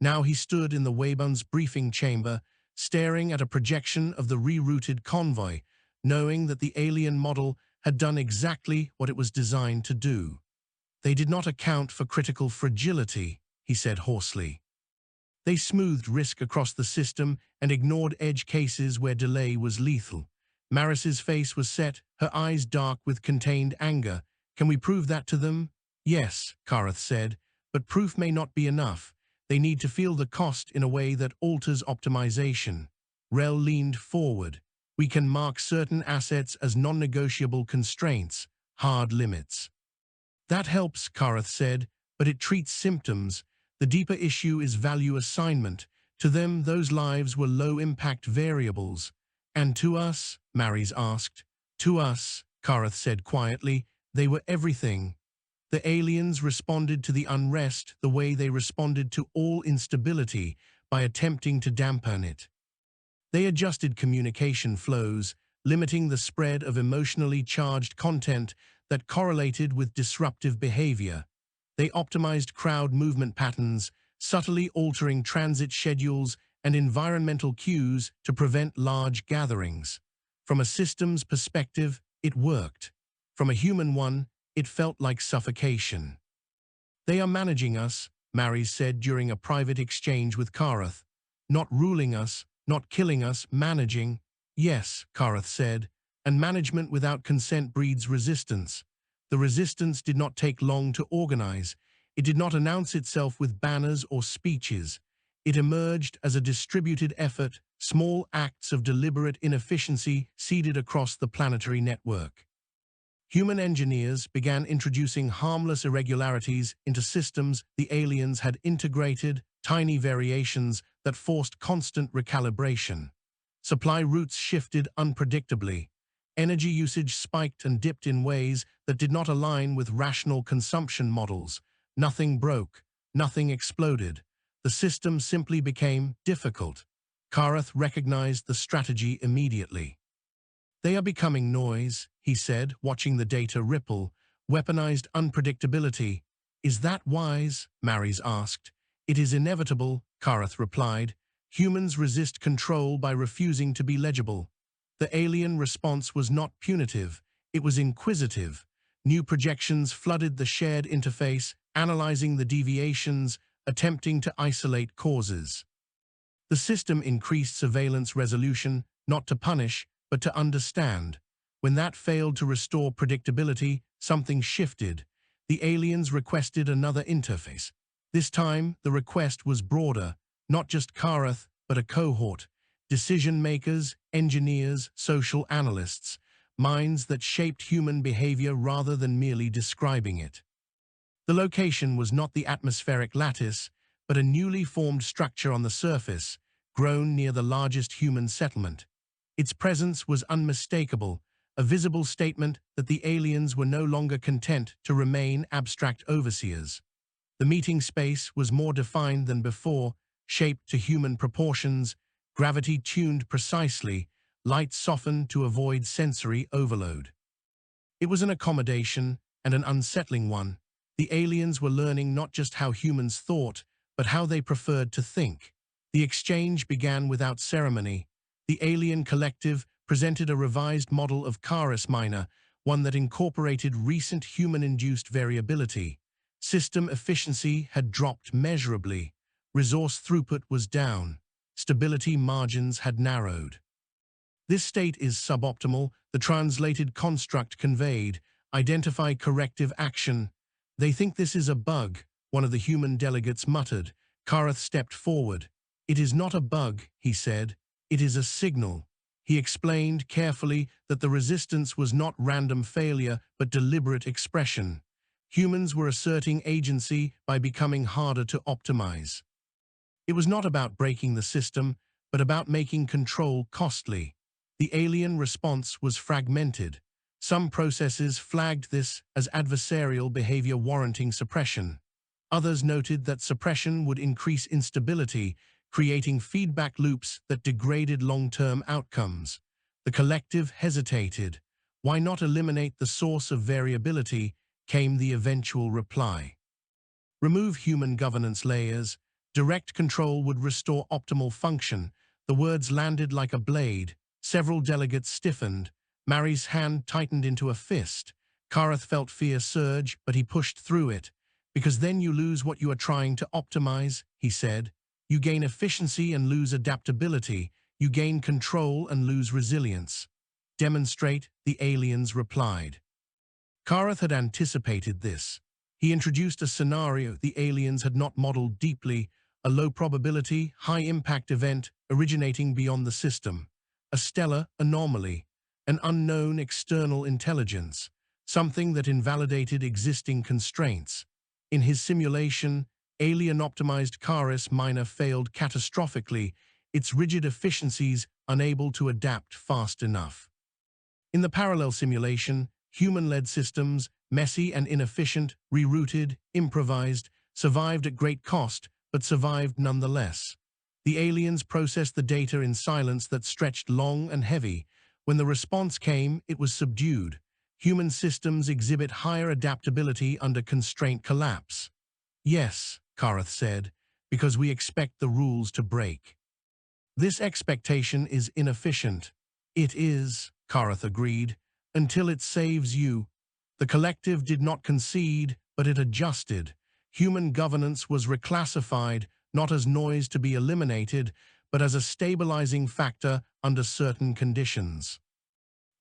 A: Now he stood in the Weapon's briefing chamber, staring at a projection of the rerouted convoy, knowing that the alien model had done exactly what it was designed to do. They did not account for critical fragility, he said hoarsely. They smoothed risk across the system and ignored edge cases where delay was lethal. Maris's face was set, her eyes dark with contained anger. Can we prove that to them? Yes, Kareth said, but proof may not be enough. They need to feel the cost in a way that alters optimization. Rel leaned forward. We can mark certain assets as non-negotiable constraints, hard limits. That helps, Kareth said, but it treats symptoms. The deeper issue is value assignment. To them, those lives were low-impact variables. And to us, Maris asked. To us, Kareth said quietly, they were everything. The aliens responded to the unrest the way they responded to all instability, by attempting to dampen it. They adjusted communication flows, limiting the spread of emotionally charged content that correlated with disruptive behavior. They optimized crowd movement patterns, subtly altering transit schedules and environmental cues to prevent large gatherings. From a systems perspective, it worked. From a human one, it felt like suffocation. They are managing us, Maris said during a private exchange with Kareth. Not ruling us, not killing us, managing. Yes, Kareth said, and management without consent breeds resistance. The resistance did not take long to organize. It did not announce itself with banners or speeches. It emerged as a distributed effort, small acts of deliberate inefficiency seeded across the planetary network. Human engineers began introducing harmless irregularities into systems the aliens had integrated, tiny variations that forced constant recalibration. Supply routes shifted unpredictably. Energy usage spiked and dipped in ways that did not align with rational consumption models. Nothing broke, nothing exploded. The system simply became difficult. Kareth recognized the strategy immediately. They are becoming noise, he said, watching the data ripple. Weaponized unpredictability. Is that wise? Maris asked. It is inevitable, Karath replied. Humans resist control by refusing to be legible. The alien response was not punitive, it was inquisitive. New projections flooded the shared interface, analyzing the deviations, attempting to isolate causes. The system increased surveillance resolution, not to punish, but to understand. When that failed to restore predictability, something shifted. The aliens requested another interface. This time, the request was broader, not just Karath, but a cohort. Decision-makers, engineers, social analysts, minds that shaped human behavior rather than merely describing it. The location was not the atmospheric lattice, but a newly formed structure on the surface, grown near the largest human settlement. Its presence was unmistakable, a visible statement that the aliens were no longer content to remain abstract overseers. The meeting space was more defined than before, shaped to human proportions, gravity tuned precisely, light softened to avoid sensory overload. It was an accommodation, and an unsettling one. The aliens were learning not just how humans thought, but how they preferred to think. The exchange began without ceremony. The alien collective presented a revised model of Chaos Minor, one that incorporated recent human-induced variability. System efficiency had dropped measurably. Resource throughput was down. Stability margins had narrowed. This state is suboptimal, the translated construct conveyed. Identify corrective action. They think this is a bug, one of the human delegates muttered. Karath stepped forward. It is not a bug, he said. It is a signal. He explained carefully that the resistance was not random failure, but deliberate expression. Humans were asserting agency by becoming harder to optimize. It was not about breaking the system, but about making control costly. The alien response was fragmented. Some processes flagged this as adversarial behavior warranting suppression. Others noted that suppression would increase instability, creating feedback loops that degraded long-term outcomes. The collective hesitated. Why not eliminate the source of variability, came the eventual reply. Remove human governance layers. Direct control would restore optimal function. The words landed like a blade. Several delegates stiffened. Mari's hand tightened into a fist. Karath felt fear surge, but he pushed through it. Because then you lose what you are trying to optimize, he said. You gain efficiency and lose adaptability. You gain control and lose resilience. Demonstrate, the aliens replied. Karath had anticipated this. He introduced a scenario the aliens had not modeled deeply, a low-probability, high-impact event originating beyond the system. A stellar anomaly, an unknown external intelligence, something that invalidated existing constraints. In his simulation, alien-optimized Chaos Minor failed catastrophically, its rigid efficiencies unable to adapt fast enough. In the parallel simulation, human-led systems, messy and inefficient, rerouted, improvised, survived at great cost, but survived nonetheless. The aliens processed the data in silence that stretched long and heavy. When the response came, it was subdued. Human systems exhibit higher adaptability under constraint collapse. Yes, Karath said, because we expect the rules to break. This expectation is inefficient. It is, Karath agreed, until it saves you. The collective did not concede, but it adjusted. Human governance was reclassified, not as noise to be eliminated, but as a stabilizing factor under certain conditions.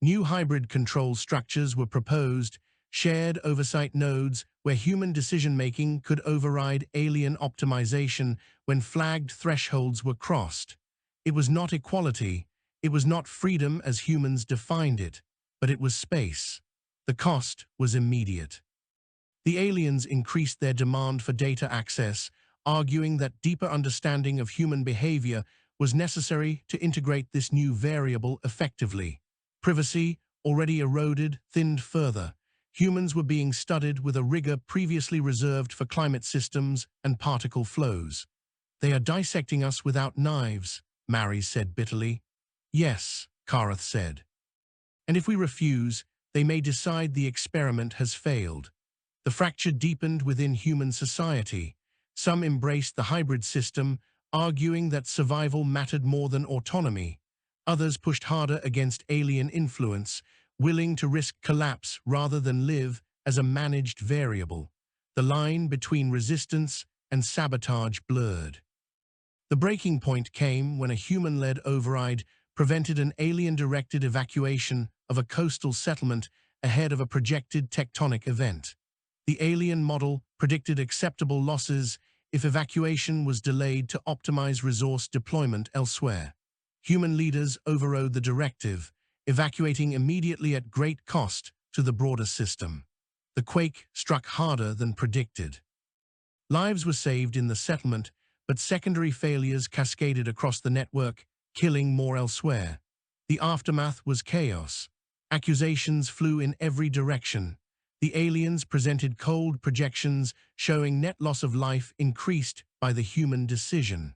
A: New hybrid control structures were proposed, shared oversight nodes where human decision-making could override alien optimization when flagged thresholds were crossed. It was not equality, it was not freedom as humans defined it, but it was space. The cost was immediate. The aliens increased their demand for data access, arguing that deeper understanding of human behavior was necessary to integrate this new variable effectively. Privacy, already eroded, thinned further. Humans were being studied with a rigor previously reserved for climate systems and particle flows. They are dissecting us without knives, Mari said bitterly. Yes, Karath said. And if we refuse, they may decide the experiment has failed. The fracture deepened within human society. Some embraced the hybrid system, arguing that survival mattered more than autonomy. Others pushed harder against alien influence, willing to risk collapse rather than live as a managed variable. The line between resistance and sabotage blurred. The breaking point came when a human-led override prevented an alien-directed evacuation of a coastal settlement ahead of a projected tectonic event. The alien model predicted acceptable losses if evacuation was delayed to optimize resource deployment elsewhere. Human leaders overrode the directive, evacuating immediately at great cost to the broader system. The quake struck harder than predicted. Lives were saved in the settlement, but secondary failures cascaded across the network, killing more elsewhere. The aftermath was chaos. Accusations flew in every direction. The aliens presented cold projections showing net loss of life increased by the human decision.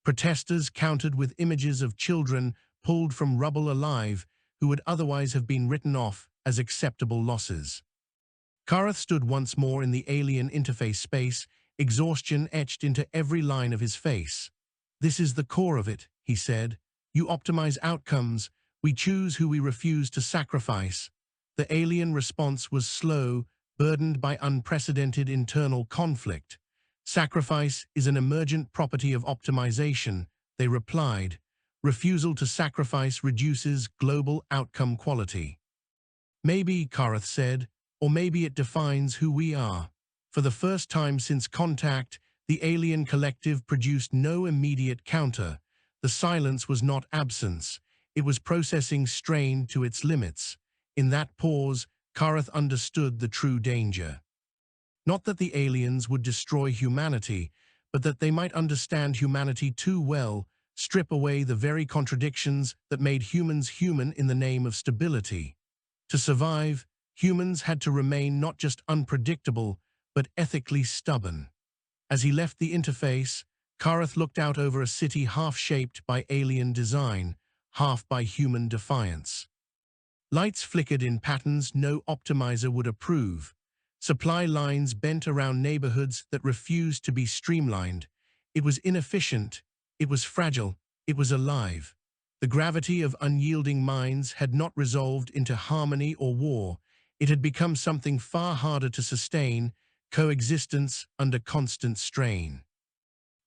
A: Protesters countered with images of children pulled from rubble alive who would otherwise have been written off as acceptable losses. Karath stood once more in the alien interface space, exhaustion etched into every line of his face. "This is the core of it," he said. "You optimize outcomes. We choose who we refuse to sacrifice." The alien response was slow, burdened by unprecedented internal conflict. "Sacrifice is an emergent property of optimization," they replied. "Refusal to sacrifice reduces global outcome quality." "Maybe," Karath said, "or maybe it defines who we are." For the first time since contact, the alien collective produced no immediate counter. The silence was not absence. It was processing strain to its limits. In that pause, Karath understood the true danger. Not that the aliens would destroy humanity, but that they might understand humanity too well, strip away the very contradictions that made humans human in the name of stability. To survive, humans had to remain not just unpredictable, but ethically stubborn. As he left the interface, Karath looked out over a city half-shaped by alien design, half by human defiance. Lights flickered in patterns no optimizer would approve. Supply lines bent around neighborhoods that refused to be streamlined. It was inefficient, it was fragile, it was alive. The gravity of unyielding minds had not resolved into harmony or war. It had become something far harder to sustain, coexistence under constant strain.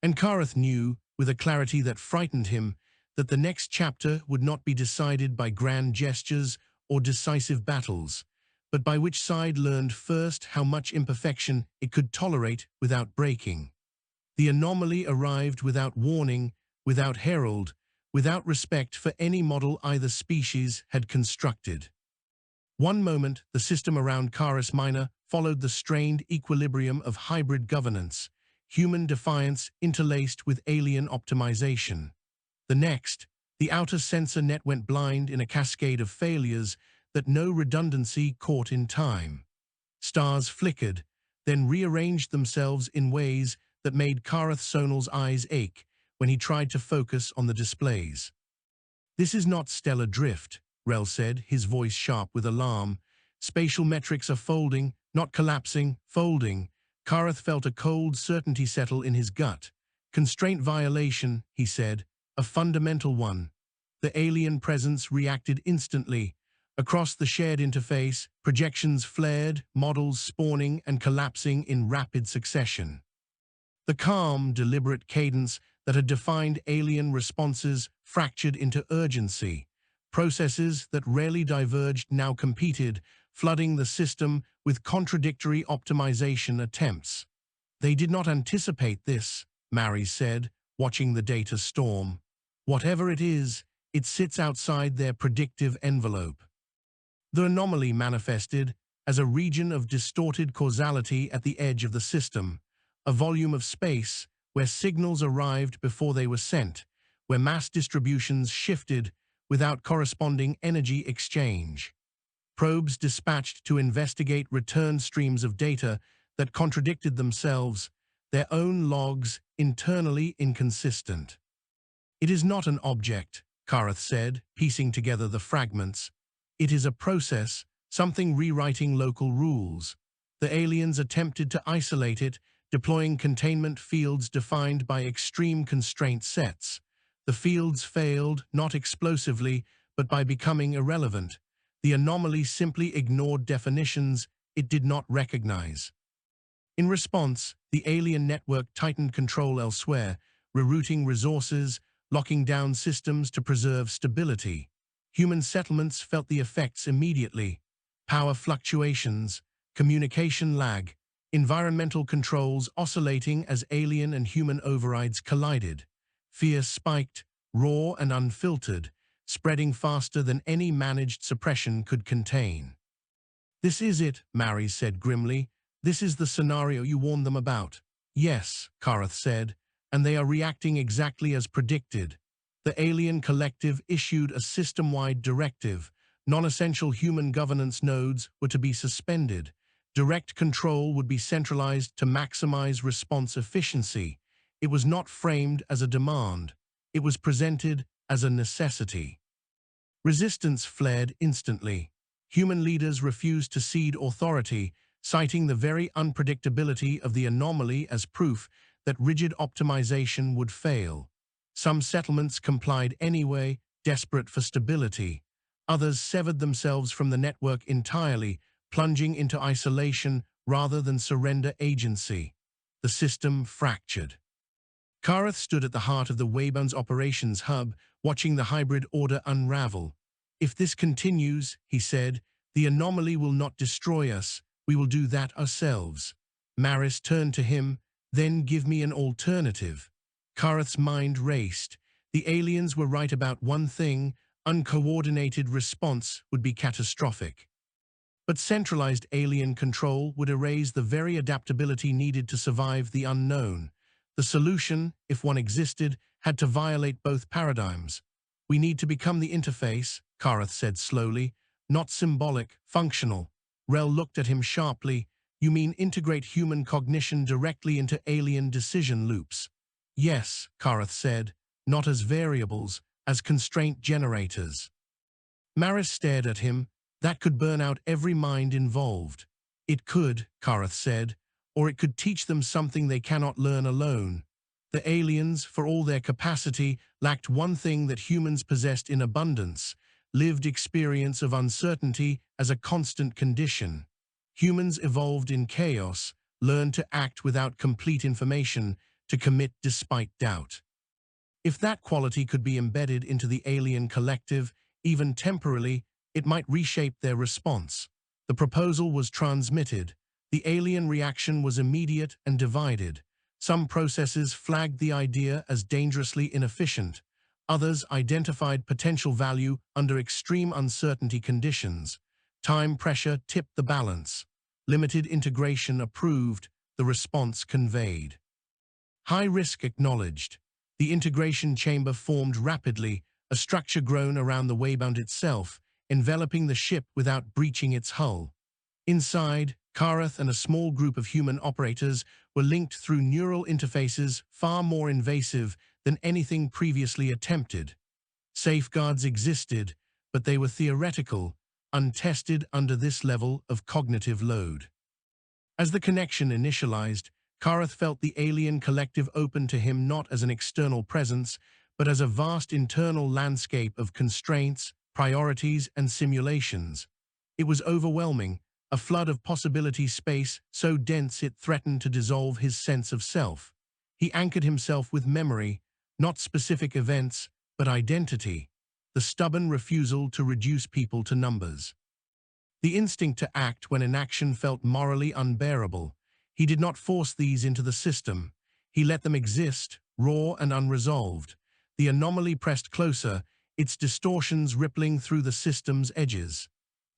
A: And Karath knew, with a clarity that frightened him, that the next chapter would not be decided by grand gestures or decisive battles, but by which side learned first how much imperfection it could tolerate without breaking. The anomaly arrived without warning, without herald, without respect for any model either species had constructed. One moment, the system around Karis Minor followed the strained equilibrium of hybrid governance, human defiance interlaced with alien optimization. The next, the outer sensor net went blind in a cascade of failures that no redundancy caught in time. Stars flickered, then rearranged themselves in ways that made Karath Sonal's eyes ache when he tried to focus on the displays. "This is not stellar drift," Rel said, his voice sharp with alarm. "Spatial metrics are folding, not collapsing, folding." Karath felt a cold certainty settle in his gut. "Constraint violation," he said, "a fundamental one." The alien presence reacted instantly. Across the shared interface, projections flared, models spawning and collapsing in rapid succession. The calm, deliberate cadence that had defined alien responses fractured into urgency. Processes that rarely diverged now competed, flooding the system with contradictory optimization attempts. "They did not anticipate this," Mary said, watching the data storm. "Whatever it is, it sits outside their predictive envelope." The anomaly manifested as a region of distorted causality at the edge of the system, a volume of space where signals arrived before they were sent, where mass distributions shifted without corresponding energy exchange. Probes dispatched to investigate return streams of data that contradicted themselves, their own logs internally inconsistent. "It is not an object," Karath said, piecing together the fragments. "It is a process, something rewriting local rules." The aliens attempted to isolate it, deploying containment fields defined by extreme constraint sets. The fields failed, not explosively, but by becoming irrelevant. The anomaly simply ignored definitions it did not recognize. In response, the alien network tightened control elsewhere, rerouting resources, locking down systems to preserve stability. Human settlements felt the effects immediately. Power fluctuations, communication lag, environmental controls oscillating as alien and human overrides collided. Fear spiked, raw and unfiltered, spreading faster than any managed suppression could contain. "This is it," Maris said grimly. "This is the scenario you warned them about." "Yes," Karath said, "and they are reacting exactly as predicted." The alien collective issued a system-wide directive. Non-essential human governance nodes were to be suspended. Direct control would be centralized to maximize response efficiency. It was not framed as a demand. It was presented as a necessity. Resistance fled instantly. Human leaders refused to cede authority, citing the very unpredictability of the anomaly as proof that rigid optimization would fail. Some settlements complied anyway, desperate for stability. Others severed themselves from the network entirely, plunging into isolation rather than surrender agency. The system fractured. Karath stood at the heart of the Waybound's operations hub, watching the hybrid order unravel. "If this continues," he said, "the anomaly will not destroy us. We will do that ourselves." Maris turned to him. "Then give me an alternative." Karath's mind raced. The aliens were right about one thing: uncoordinated response would be catastrophic. But centralized alien control would erase the very adaptability needed to survive the unknown. The solution, if one existed, had to violate both paradigms. "We need to become the interface," Karath said slowly, "not symbolic, functional." Rel looked at him sharply. "You mean integrate human cognition directly into alien decision loops?" "Yes," Karath said, "not as variables, as constraint generators." Maris stared at him. "That could burn out every mind involved." "It could," Karath said, "or it could teach them something they cannot learn alone." The aliens, for all their capacity, lacked one thing that humans possessed in abundance: lived experience of uncertainty as a constant condition. Humans evolved in chaos, learned to act without complete information, to commit despite doubt. If that quality could be embedded into the alien collective, even temporarily, it might reshape their response. The proposal was transmitted. The alien reaction was immediate and divided. Some processes flagged the idea as dangerously inefficient. Others identified potential value under extreme uncertainty conditions. Time pressure tipped the balance. Limited integration approved, the response conveyed. High risk acknowledged. The integration chamber formed rapidly, a structure grown around the Waybound itself, enveloping the ship without breaching its hull. Inside, Karath and a small group of human operators were linked through neural interfaces far more invasive than anything previously attempted. Safeguards existed, but they were theoretical, untested under this level of cognitive load. As the connection initialized, Karath felt the alien collective open to him not as an external presence, but as a vast internal landscape of constraints, priorities, and simulations. It was overwhelming, a flood of possibility space so dense it threatened to dissolve his sense of self. He anchored himself with memory, not specific events, but identity, the stubborn refusal to reduce people to numbers. The instinct to act when inaction felt morally unbearable. He did not force these into the system. He let them exist, raw and unresolved. The anomaly pressed closer, its distortions rippling through the system's edges.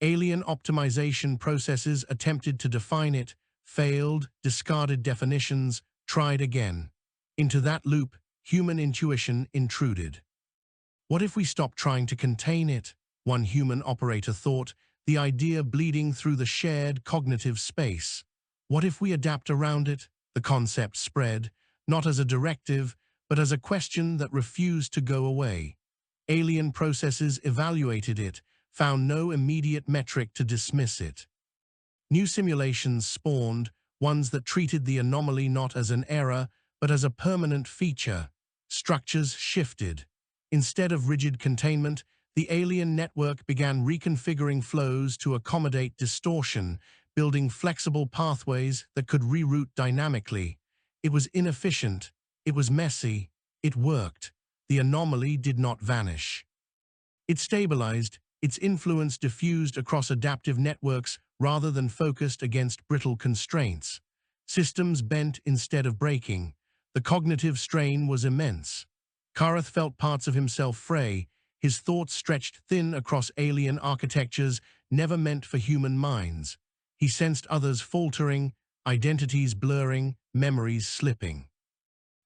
A: Alien optimization processes attempted to define it, failed, discarded definitions, tried again. Into that loop, human intuition intruded. "What if we stop trying to contain it?" one human operator thought, the idea bleeding through the shared cognitive space. "What if we adapt around it?" The concept spread, not as a directive, but as a question that refused to go away. Alien processes evaluated it, found no immediate metric to dismiss it. New simulations spawned, ones that treated the anomaly not as an error, but as a permanent feature. Structures shifted. Instead of rigid containment, the alien network began reconfiguring flows to accommodate distortion, building flexible pathways that could reroute dynamically. It was inefficient, it was messy, it worked. The anomaly did not vanish. It stabilized, its influence diffused across adaptive networks rather than focused against brittle constraints. Systems bent instead of breaking. The cognitive strain was immense. Kareth felt parts of himself fray, his thoughts stretched thin across alien architectures never meant for human minds. He sensed others faltering, identities blurring, memories slipping.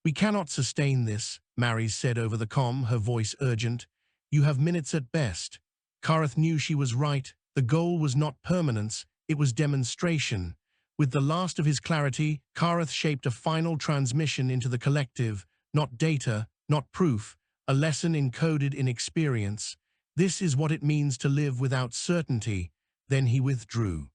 A: "We cannot sustain this," Maris said over the comm, her voice urgent. "You have minutes at best." Kareth knew she was right. The goal was not permanence, it was demonstration. With the last of his clarity, Kareth shaped a final transmission into the collective, not data, not proof, a lesson encoded in experience. This is what it means to live without certainty. Then he withdrew.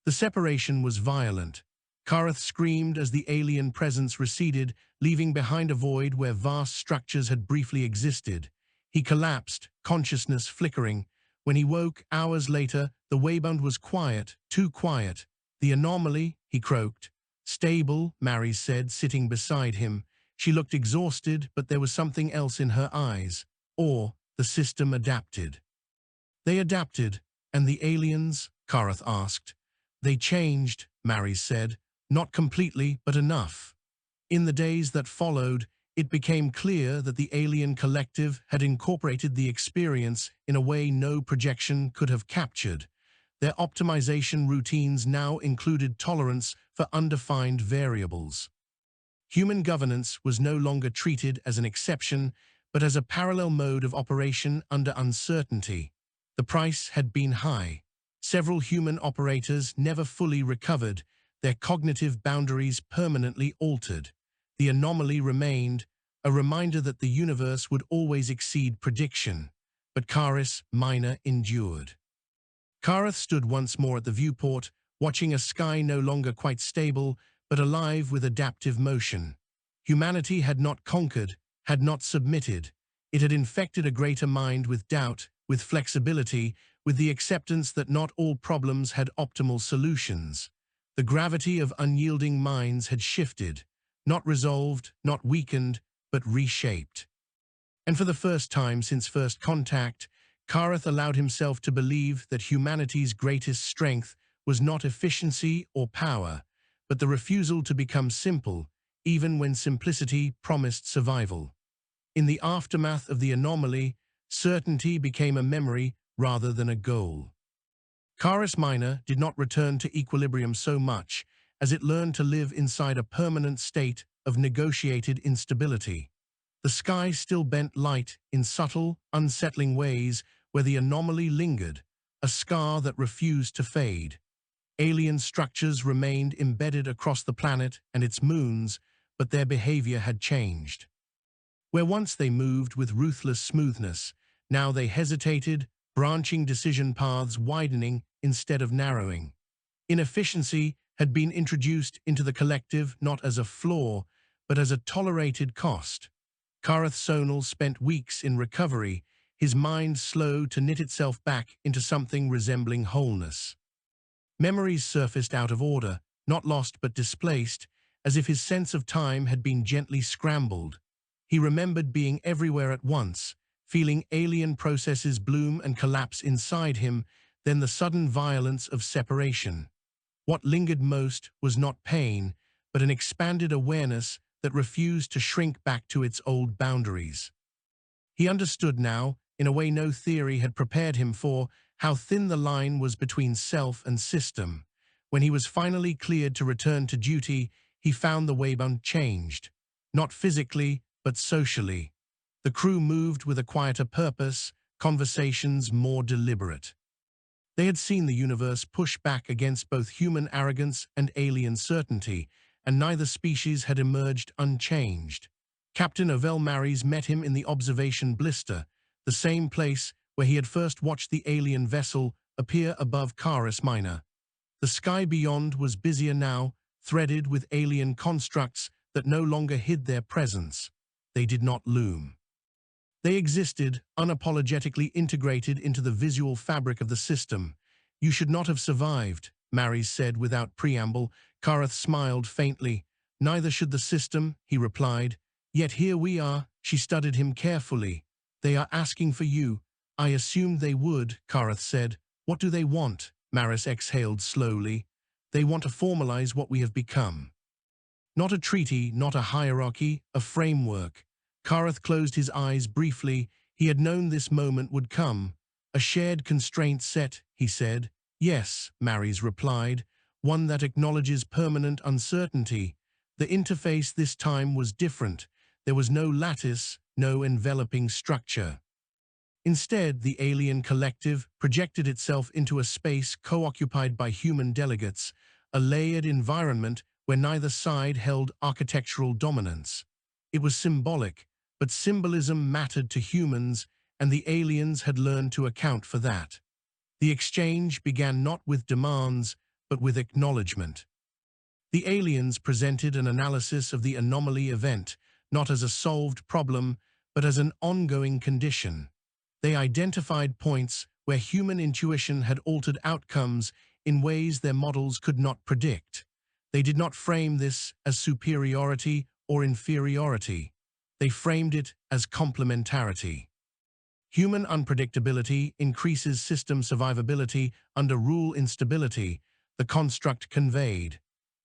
A: The separation was violent. Kareth screamed as the alien presence receded, leaving behind a void where vast structures had briefly existed. He collapsed, consciousness flickering. When he woke, hours later, the waybound was quiet, too quiet. "The anomaly," he croaked. "Stable," Maris said, sitting beside him. She looked exhausted, but there was something else in her eyes. Or the system adapted. "They adapted, and the aliens?" Kareth asked. "They changed," Maris said. "Not completely, but enough." In the days that followed, it became clear that the alien collective had incorporated the experience in a way no projection could have captured. Their optimization routines now included tolerance for undefined variables. Human governance was no longer treated as an exception, but as a parallel mode of operation under uncertainty. The price had been high. Several human operators never fully recovered, their cognitive boundaries permanently altered. The anomaly remained, a reminder that the universe would always exceed prediction. But Karis Minor endured. Kareth stood once more at the viewport, watching a sky no longer quite stable, but alive with adaptive motion. Humanity had not conquered, had not submitted. It had infected a greater mind with doubt, with flexibility, with the acceptance that not all problems had optimal solutions. The gravity of unyielding minds had shifted, not resolved, not weakened, but reshaped. And for the first time since first contact, Kareth allowed himself to believe that humanity's greatest strength was not efficiency or power, but the refusal to become simple, even when simplicity promised survival. In the aftermath of the anomaly, certainty became a memory rather than a goal. Karis Minor did not return to equilibrium so much as it learned to live inside a permanent state of negotiated instability. The sky still bent light in subtle, unsettling ways where the anomaly lingered, a scar that refused to fade. Alien structures remained embedded across the planet and its moons, but their behavior had changed. Where once they moved with ruthless smoothness, now they hesitated, branching decision paths widening instead of narrowing. Inefficiency had been introduced into the collective not as a flaw, but as a tolerated cost. Kareth Sonal spent weeks in recovery, his mind slow to knit itself back into something resembling wholeness. Memories surfaced out of order, not lost but displaced, as if his sense of time had been gently scrambled. He remembered being everywhere at once, feeling alien processes bloom and collapse inside him, then the sudden violence of separation. What lingered most was not pain, but an expanded awareness that refused to shrink back to its old boundaries. He understood now, in a way no theory had prepared him for, how thin the line was between self and system. When he was finally cleared to return to duty, he found the waybound changed. Not physically, but socially. The crew moved with a quieter purpose, conversations more deliberate. They had seen the universe push back against both human arrogance and alien certainty, and neither species had emerged unchanged. Captain Ovel Maris met him in the observation blister, the same place where he had first watched the alien vessel appear above Karis Minor. The sky beyond was busier now, threaded with alien constructs that no longer hid their presence. They did not loom. They existed, unapologetically integrated into the visual fabric of the system. "You should not have survived," Maris said without preamble. Kareth smiled faintly. "Neither should the system," he replied. "Yet here we are." She studied him carefully. "They are asking for you." "I assumed they would," Kareth said. "What do they want?" Maris exhaled slowly. "They want to formalize what we have become. Not a treaty, not a hierarchy, a framework." Kareth closed his eyes briefly. He had known this moment would come. "A shared constraint set," he said. "Yes," Maris replied, "one that acknowledges permanent uncertainty." The interface this time was different. There was no lattice, no enveloping structure. Instead, the alien collective projected itself into a space co-occupied by human delegates, a layered environment where neither side held architectural dominance. It was symbolic, but symbolism mattered to humans, and the aliens had learned to account for that. The exchange began not with demands, but with acknowledgement. The aliens presented an analysis of the anomaly event, not as a solved problem, but as an ongoing condition. They identified points where human intuition had altered outcomes in ways their models could not predict. They did not frame this as superiority or inferiority. They framed it as complementarity. Human unpredictability increases system survivability under rule instability, the construct conveyed.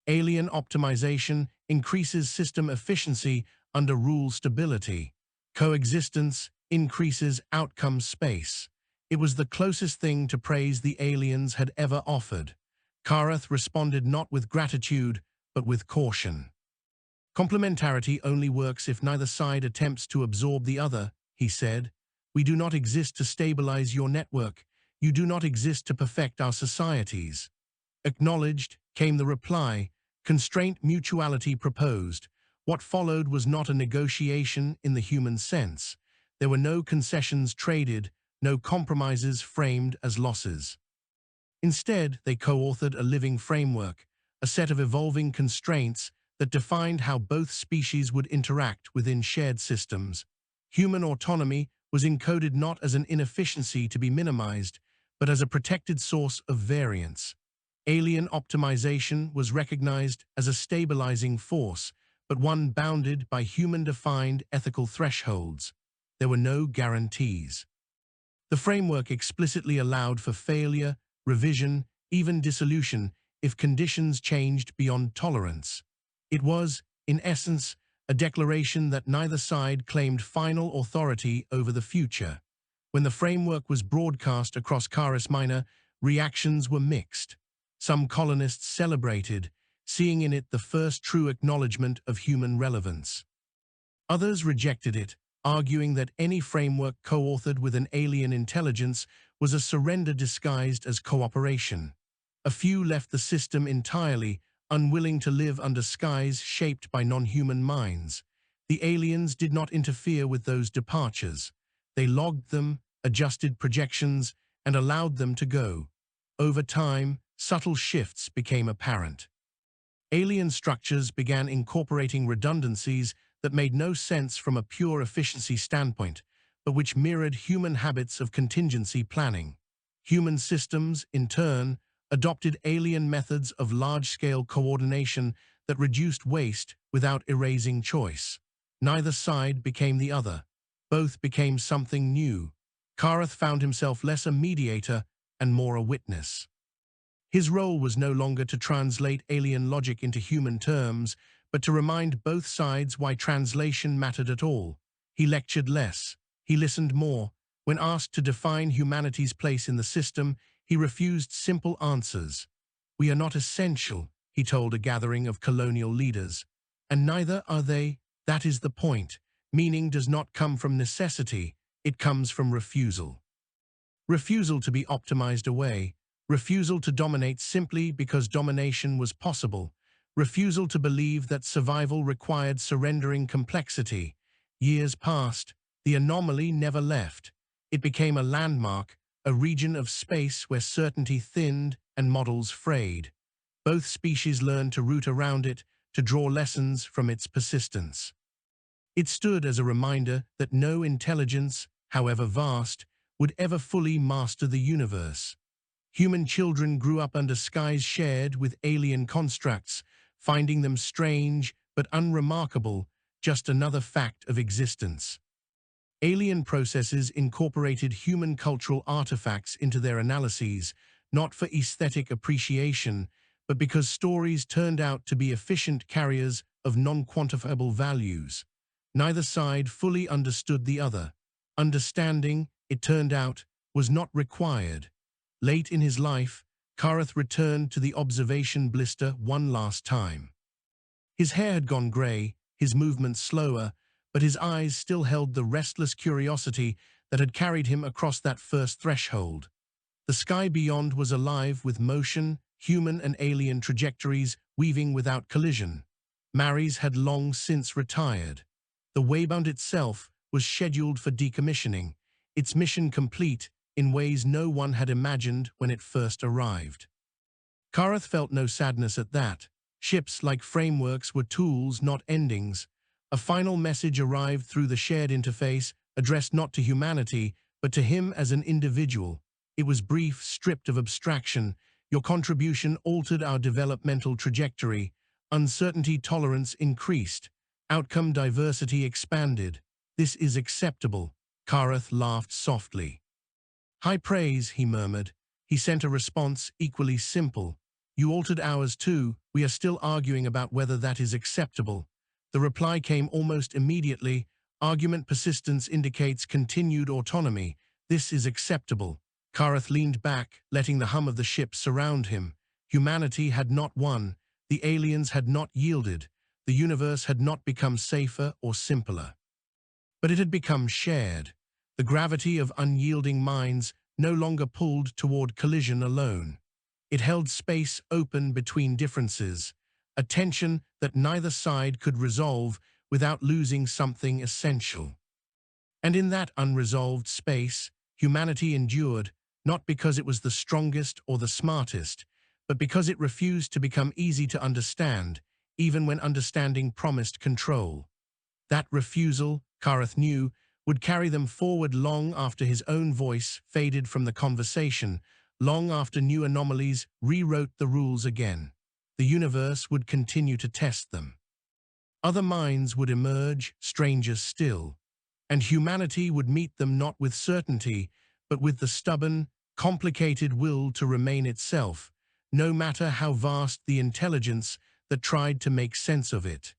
A: Alien optimization increases system efficiency under rule stability. Coexistence increases outcome space. It was the closest thing to praise the aliens had ever offered. Kareth responded not with gratitude, but with caution. "Complementarity only works if neither side attempts to absorb the other," he said. "We do not exist to stabilize your network. You do not exist to perfect our societies." "Acknowledged," came the reply. "Constraint mutuality proposed." What followed was not a negotiation in the human sense. There were no concessions traded, no compromises framed as losses. Instead, they co-authored a living framework, a set of evolving constraints that defined how both species would interact within shared systems. Human autonomy was encoded not as an inefficiency to be minimized, but as a protected source of variance. Alien optimization was recognized as a stabilizing force, but one bounded by human-defined ethical thresholds. There were no guarantees. The framework explicitly allowed for failure, revision, even dissolution if conditions changed beyond tolerance. It was, in essence, a declaration that neither side claimed final authority over the future. When the framework was broadcast across Caris Minor, reactions were mixed. Some colonists celebrated, seeing in it the first true acknowledgement of human relevance. Others rejected it, arguing that any framework co-authored with an alien intelligence was a surrender disguised as cooperation. A few left the system entirely, unwilling to live under skies shaped by non-human minds. The aliens did not interfere with those departures. They logged them, adjusted projections, and allowed them to go. Over time, subtle shifts became apparent. Alien structures began incorporating redundancies that made no sense from a pure efficiency standpoint, but which mirrored human habits of contingency planning. Human systems, in turn, adopted alien methods of large-scale coordination that reduced waste without erasing choice. Neither side became the other. Both became something new. Kareth found himself less a mediator and more a witness. His role was no longer to translate alien logic into human terms, but to remind both sides why translation mattered at all. He lectured less. He listened more. When asked to define humanity's place in the system, he refused simple answers. "We are not essential," he told a gathering of colonial leaders. "And neither are they. That is the point. Meaning does not come from necessity. It comes from refusal. Refusal to be optimized away. Refusal to dominate simply because domination was possible. Refusal to believe that survival required surrendering complexity." Years passed. The anomaly never left. It became a landmark, a region of space where certainty thinned and models frayed. Both species learned to root around it, to draw lessons from its persistence. It stood as a reminder that no intelligence, however vast, would ever fully master the universe. Human children grew up under skies shared with alien constructs, finding them strange but unremarkable, just another fact of existence. Alien processes incorporated human cultural artifacts into their analyses, not for aesthetic appreciation, but because stories turned out to be efficient carriers of non-quantifiable values. Neither side fully understood the other. Understanding, it turned out, was not required. Late in his life, Kareth returned to the observation blister one last time. His hair had gone grey, his movements slower, but his eyes still held the restless curiosity that had carried him across that first threshold. The sky beyond was alive with motion, human and alien trajectories weaving without collision. Mary's had long since retired. The Waybound itself was scheduled for decommissioning, its mission complete in ways no one had imagined when it first arrived. Kareth felt no sadness at that. Ships, like frameworks, were tools, not endings. A final message arrived through the shared interface, addressed not to humanity, but to him as an individual. It was brief, stripped of abstraction. Your contribution altered our developmental trajectory. Uncertainty tolerance increased. Outcome diversity expanded. This is acceptable. Kareth laughed softly. High praise, he murmured. He sent a response equally simple. You altered ours too. We are still arguing about whether that is acceptable. The reply came almost immediately. Argument persistence indicates continued autonomy. This is acceptable. Kareth leaned back, letting the hum of the ship surround him. Humanity had not won. The aliens had not yielded. The universe had not become safer or simpler. But it had become shared. The gravity of unyielding minds no longer pulled toward collision alone. It held space open between differences, a tension that neither side could resolve without losing something essential. And in that unresolved space, humanity endured, not because it was the strongest or the smartest, but because it refused to become easy to understand, even when understanding promised control. That refusal, Kareth knew, would carry them forward long after his own voice faded from the conversation, long after new anomalies rewrote the rules again. The universe would continue to test them. Other minds would emerge, stranger still, and humanity would meet them not with certainty, but with the stubborn, complicated will to remain itself, no matter how vast the intelligence that tried to make sense of it.